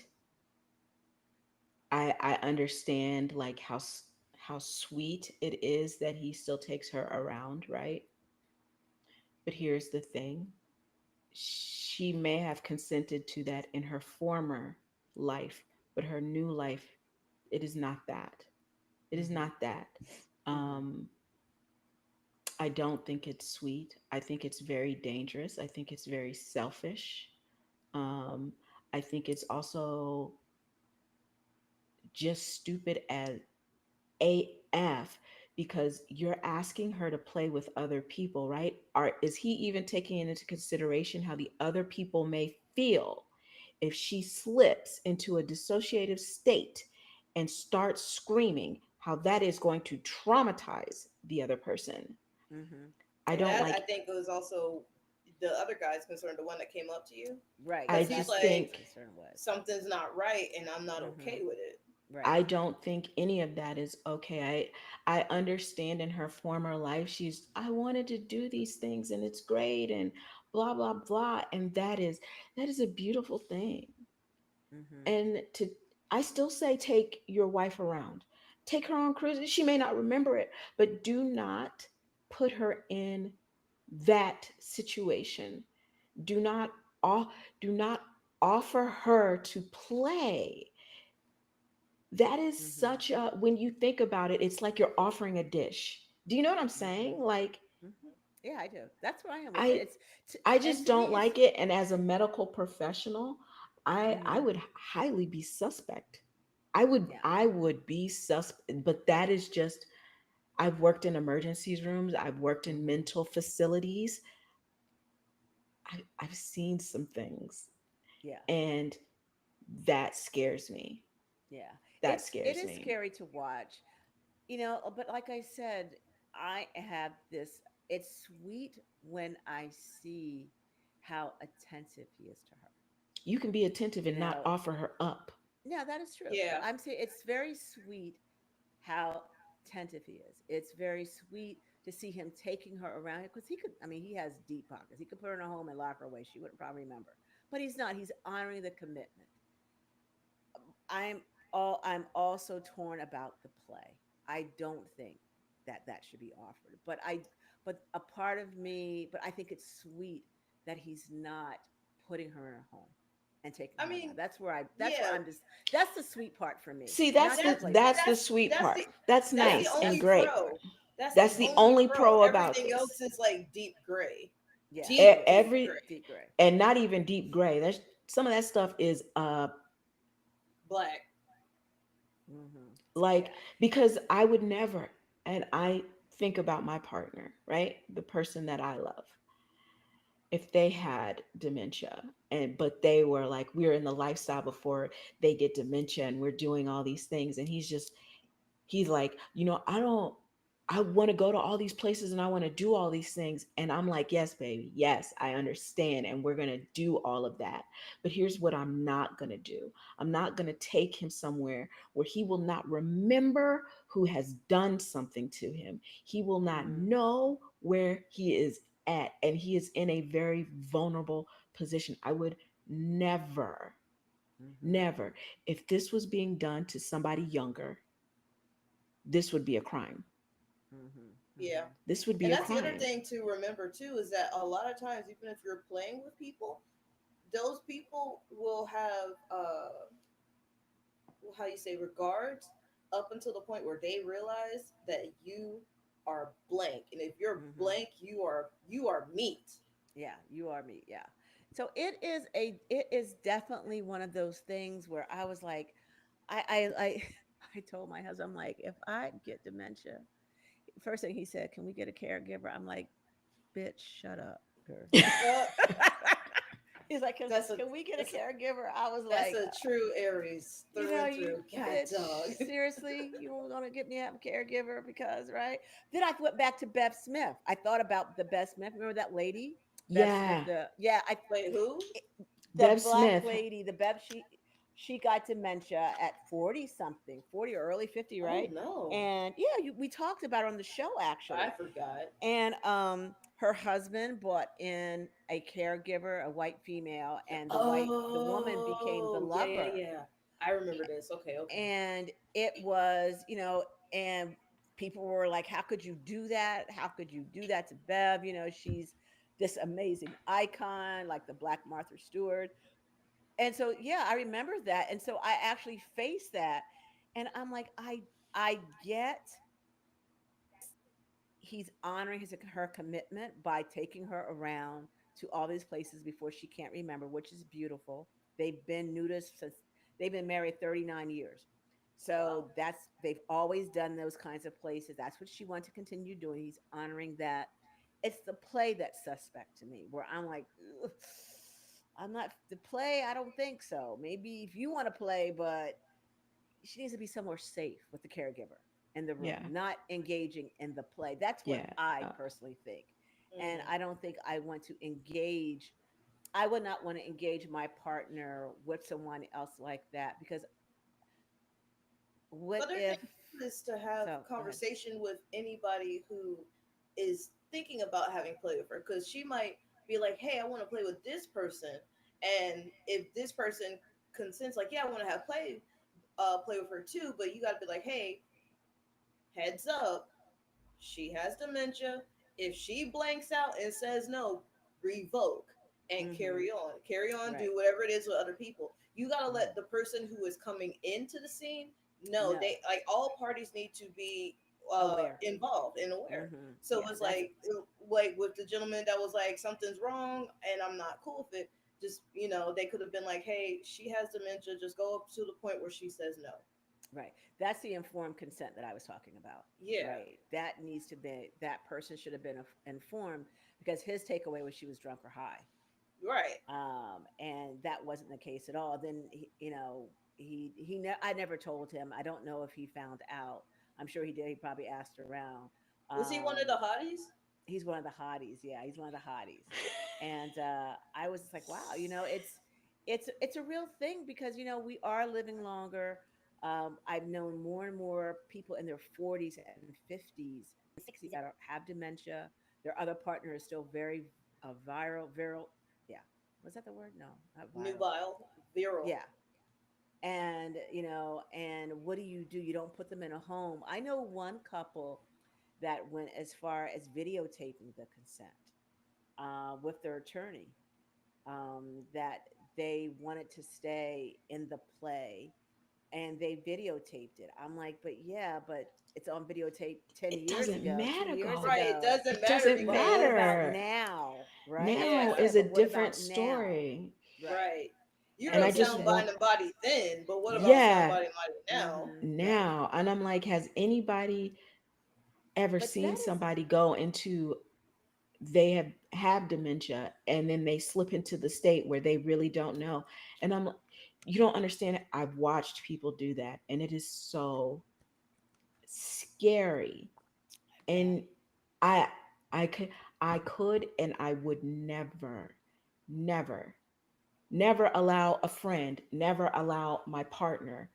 I understand like how sweet it is that he still takes her around, right? But here's the thing: she may have consented to that in her former life, but her new life, it is not that. It is
Mm-hmm.
not that.
Mm-hmm.
Um, I don't think it's sweet. I think it's very dangerous. I think it's very selfish. Um, I think it's also just stupid as AF because you're asking her to play with other people, right? Is he even taking into consideration how the other people may feel if she slips into a dissociative state and starts screaming, how that is going to traumatize the other person?
Mm-hmm.
I
And
don't
that I
like,
think was also the other guy's concern, the one that came up to you,
Right.
I
because he's
That's
just
what his
like,
think,
concern was.
something's not right, and I'm not
Mm-hmm.
okay with it.
Right.
I don't think any of that is okay. I understand in her former life I wanted to do these things and it's great and blah blah blah, and that is a beautiful thing.
Mm-hmm.
And to I still say take your wife around. Take her on cruises. She may not remember it, but do not put her in that situation. Do not do not offer her to play. That is
Mm-hmm.
such a, when you think about it, it's like you're offering a dish. Do you know what I'm saying?
Mm-hmm.
Like,
Mm-hmm. Yeah, I do. That's where I am with it.
I
It's
I
and
just
to me,
don't
it's
like it. And as a medical professional, I
mm-hmm.
would highly be suspect.
Yeah.
I would be suspect, but that is just, I've worked in emergencies rooms, I've worked in
Mm-hmm.
mental facilities. I've seen some things,
Yeah.
and that scares me.
Yeah.
That
It
scares
is
me.
scary to watch, but like I said, I have this. It's sweet when I see how attentive he is to her.
You can be attentive
You
and not
know,
offer her up.
yeah, that is true. But
Yeah.
I'm saying it's very sweet how attentive he is. It's very sweet to see him taking her around because he could. I mean, he has deep pockets. He could put her in a home and lock her away. She wouldn't probably remember. But he's not. He's honoring the commitment. I'm I'm also torn about the play. I don't think that that should be offered. But a part of me, but I think it's sweet that he's not putting her in a home and taking
I
her around.
mean,
That's where
yeah,
I'm just that's the sweet part for me.
See,
Not the
that's
playtime.
that's the sweet
that's
part.
the
That's
that's the
nice and
only
great.
pro. That's the
That's the
only
only
pro.
pro about
Everything
this.
else is like deep gray.
Yeah,
Deep,
it is
deep
Every,
gray.
deep gray.
and not even deep gray. That's, some of that stuff is
Black.
Hmm.
like,
Yeah.
because I would never, and I think about my partner, right? The person that I love. If they had dementia, and but they were like, we're in the lifestyle before they get dementia and we're doing all these things, and he's like, I don't, I want to go to all these places and I want to do all these things. And I'm like, yes, baby, yes, I understand. And we're going to do all of that. But here's what I'm not going to do: I'm not going to take him somewhere where he will not remember who has done something to him. He will not
Hmm.
know where he is at. And he is in a very vulnerable position. I would never,
Hmm.
never, if this was being done to somebody younger, this would be a crime.
Hmm.
Yeah.
Hmm.
This would be
And
a
that's the other
crime.
thing to remember too, is that a lot of times, even if you're playing with people, those people will have how you say, regards up until the point where they realize that you are blank, and if you're
Hmm.
blank, you are meat.
Yeah, you are me. Yeah. So it is definitely one of those things where I was like, I I told my husband, I'm like, if I get dementia, first thing he said, can we get a caregiver? I'm like, bitch, shut up, girl.
Uh,
He's like,
that's a
can we get a
that's a
caregiver? I was
that's
like,
a true Aries
you
through
know,
and
you
through. God
bitch,
dog.
seriously, you were gonna get me a caregiver because, right? Then I went back to Bev Smith. I thought about the Bev Smith. Remember that lady, Bev Smith?
Yeah,
The yeah, I
Wait, who?
the
Bev
black
Smith.
lady, the Bev. She got dementia at 40 something, 40 or early 50,
Oh
right?
no,
And yeah, we talked about her on the show
I
actually.
forgot.
And her husband brought in a caregiver, a white female, and the woman became the
Oh, yeah, yeah,
lover.
yeah. I remember this. Okay, okay.
And it was, and people were like, how could you do that? How could you do that to Bev? She's this amazing icon, like the Black Martha Stewart. And so yeah, I remember that. And so I actually faced that. And I'm like, I get he's honoring her commitment by taking her around to all these places before she can't remember, which is beautiful. They've been nudists since they've been married 39 years.
Wow.
So they've always done those kinds of places. That's what she wants to continue doing. He's honoring that. It's the play that's suspect to me, where I'm like, "Ugh, I'm not the play. I don't think so. Maybe if you want to play, but she needs to be somewhere safe with the caregiver in the room,
Yeah,
not engaging in the play. That's what
yeah,
I personally think. And
Mm.
I don't think I want to engage. I would not want to engage my partner with someone else like that because what
Other thing
if?
is to have
So go ahead.
conversation with anybody who is thinking about having play with her, because she might be like, "Hey, I want to play with this person," and if this person consents, like, "Yeah, I want to have play with her too," but you got to be like, "Hey, heads up, she has dementia. If she blanks out and says no, revoke and
Mm-hmm.
carry on. Carry on,
Right.
do whatever it is with other people. You got to let
Mm-hmm.
the person who is coming into the scene know
No.
they like all parties need to be
Aware.
involved and aware.
Mm-hmm.
So
Yeah.
it's
That's
like with the gentleman that was like something's wrong and I'm not cool with it. Just they could have been like, hey, she has dementia. Just go up to the point where she says no.
right. That's the informed consent that I was talking about.
Yeah,
Right. That needs to be, that person should have been informed because his takeaway was she was drunk or high.
right.
And that wasn't the case at all. Then I never told him. I don't know if he found out. I'm sure he did. He probably asked around.
Was he one of
Um,
the hotties?
he's one of the hotties. Yeah, he's one of the hotties. And I was just like, wow, it's a real thing because we are living longer. I've known more and more people in their 40s and 50s, 60s that have dementia. Their other partner is still very viral. Yeah, was that the word? No, not viral.
Nubile, virile.
Yeah, and and what do? You don't put them in a home. I know one couple that went as far as videotaping the consent with their attorney, that they wanted to stay in the play and they videotaped it. I'm like, but yeah, but it's on videotape 10
it
years
doesn't
ago,
matter,
2 years
Golden.
Right, it
ago.
doesn't
It
matter
doesn't
But what
because
about
matter.
now? Right? I
Now
yeah,
said,
is a
but what
different
about now?
story.
Right.
right. You
And
And
wrote
I
he
just
Sound
said,
Mind
want,
and Body then, but what about Sound
yeah,
Body and Body now?
right.
now. And I'm like, has anybody ever
But
seen
that is,
somebody go into, they have dementia and then they slip into the state where they really don't know? And I'm, you don't understand. I've watched people do that and it is so scary.
I bet.
And I I could and I would never never allow a friend, never allow my partner,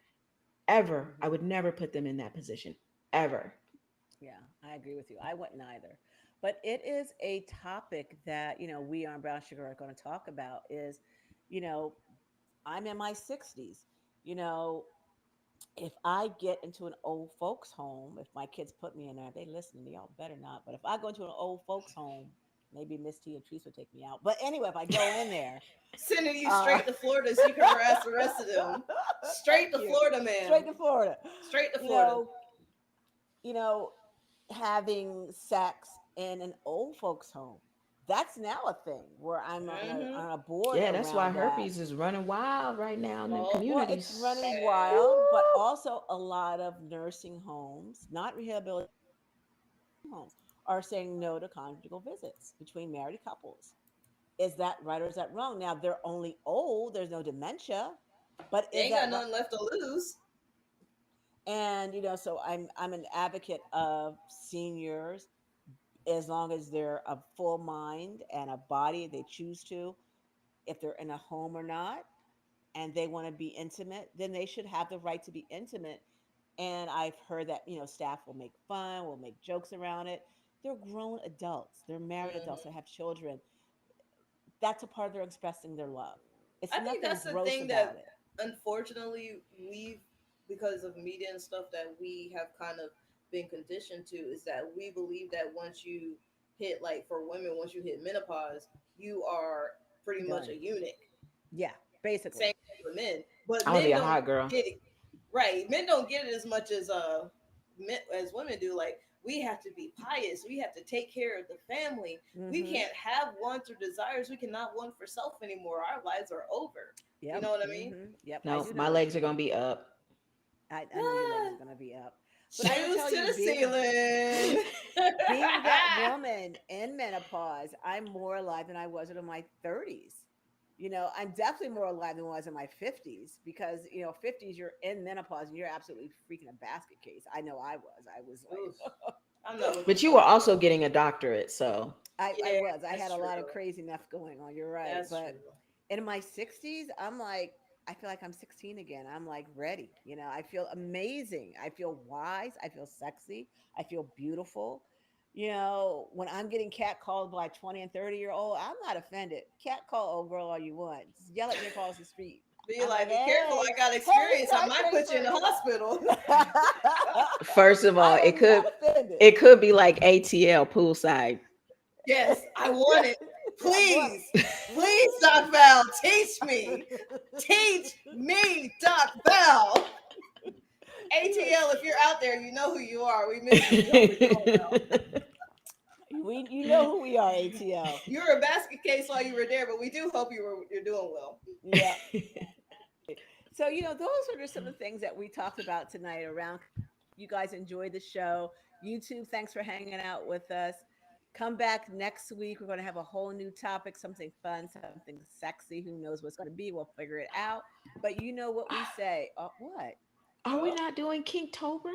ever. I
Hmm.
would never put them in that position, ever.
Yeah, I agree with you. I wouldn't either. But it is a topic that, we on Brown Sugar are going to talk about is, you know, I'm in my 60s. You know, if I get into an old folks home, if my kids put me in there, they listen to me, y'all better not. But if I go into an old folks home, maybe Miss T and Treese would take me out. But anyway, if I go in there,
Sending you
uh,
straight to Florida so you can harass the rest of them.
thank
Straight to
you.
Florida,
Straight
ma'am.
to Florida.
Straight to
You
Florida.
know, you know, having sex in an old folks home. That's now a thing where I'm
Mm-hmm.
on a board
Yeah, that's why
around that.
herpes is running wild right now in the
Oh,
Well, it's
communities.
running
man.
wild, but also a lot of nursing homes, not rehabilitation homes, are saying no to conjugal visits between married couples. Is that right or is that wrong? Now they're only old, there's no dementia, but
They
is
ain't got
that right?
nothing left to lose.
And so I'm an advocate of seniors as long as they're a full mind and a body they choose to, if they're in a home or not, and they want to be intimate, then they should have the right to be intimate. And I've heard that, staff will make fun, will make jokes around it. They're grown adults, they're married adults, they
Hmm.
have children. That's a part of their expressing their love. It's
I think
nothing
that's the
gross
thing
about
that
it.
unfortunately we've, because of media and stuff that we have kind of been conditioned to, is that we believe that once you hit, like for women, once you hit menopause, you are pretty much
Done.
a eunuch.
Yeah,
Same
basically.
thing for men, but
I want to be
men
a
don't
hot girl.
get it. Right, men don't get it as much as men, as women do. Like, we have to be pious, we have to take care of the family, we
Mm-hmm.
can't have wants or desires, we cannot want for self anymore, our lives are over. You
Yep.
know what I mean?
Mm-hmm. Yep. I
No,
do know
my
what
legs
you
are gonna
mean.
be up.
I know your legs are gonna be up. But I will
Shoes
tell
to
you,
the
being
ceiling.
being that woman in menopause, I'm more alive than I was in my 30s. I'm definitely more alive than I was in my 50s because, 50s, you're in menopause and you're absolutely freaking a basket case. I know I was. I was
Oof,
like,
I'm not looking
But you were
forward to
also
it.
getting a doctorate, so
I
Yeah,
was. I had
that's
a
true.
lot of crazy enough going on. You're right.
That's true.
But in my 60s, I'm like, I feel like I'm 16 again. I'm like ready. I feel amazing. I feel wise. I feel sexy. I feel beautiful. When I'm getting catcalled by 20 and 30-year old, I'm not offended. Cat call old girl all you want. Just yell at me across the street.
Be
I'm like,
like, be careful,
hey,
I got
hey,
experience, I might put you in
skyscraper,
the hospital.
first of all,
I
it
am not
could
offended.
it could be like ATL poolside.
Yes, I want it.
I want
Please, please,
it.
Doc Val, teach me. Teach me, Doc Val. ATL, if you're out there, you know who you are. We miss you. We hope you're doing well.
You know who we are, ATL.
You were a basket case while you were there, but we do hope you're doing well.
Yeah. So, those are just some of the things that we talked about tonight around. You guys enjoyed the show. YouTube, thanks for hanging out with us. Come back next week. We're going to have a whole new topic, something fun, something sexy. Who knows what's going to be? We'll figure it out. But you know what we say. What?
Are we
Oh,
not doing Kinktober?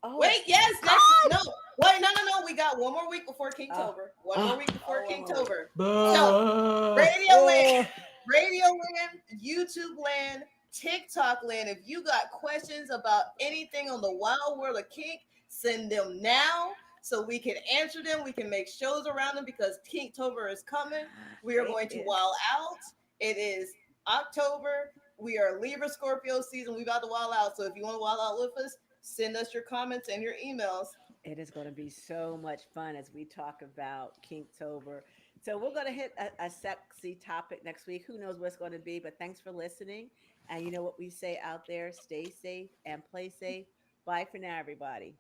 Oh,
wait, yes, next. No, wait, no, no, no. We got one more week before
uh,
Kingtober. One more
Ah,
week before
oh, one more week.
Kingtober. So,
bah.
Radio Land, Radio Land, YouTube Land, TikTok Land. If you got questions about anything on the wild world of kink, send them now so we can answer them. We can make shows around them because Kinktober is coming. We are
It
going to
is.
wild out. It is October. We are Libra Scorpio season. We about to wild out. So if you want to wild out with us, send us your comments and your emails.
It is going to be so much fun as we talk about Kinktober. So we're going to hit a sexy topic next week. Who knows what's going to be? But thanks for listening. And you know what we say out there: stay safe and play safe. Bye for now, everybody.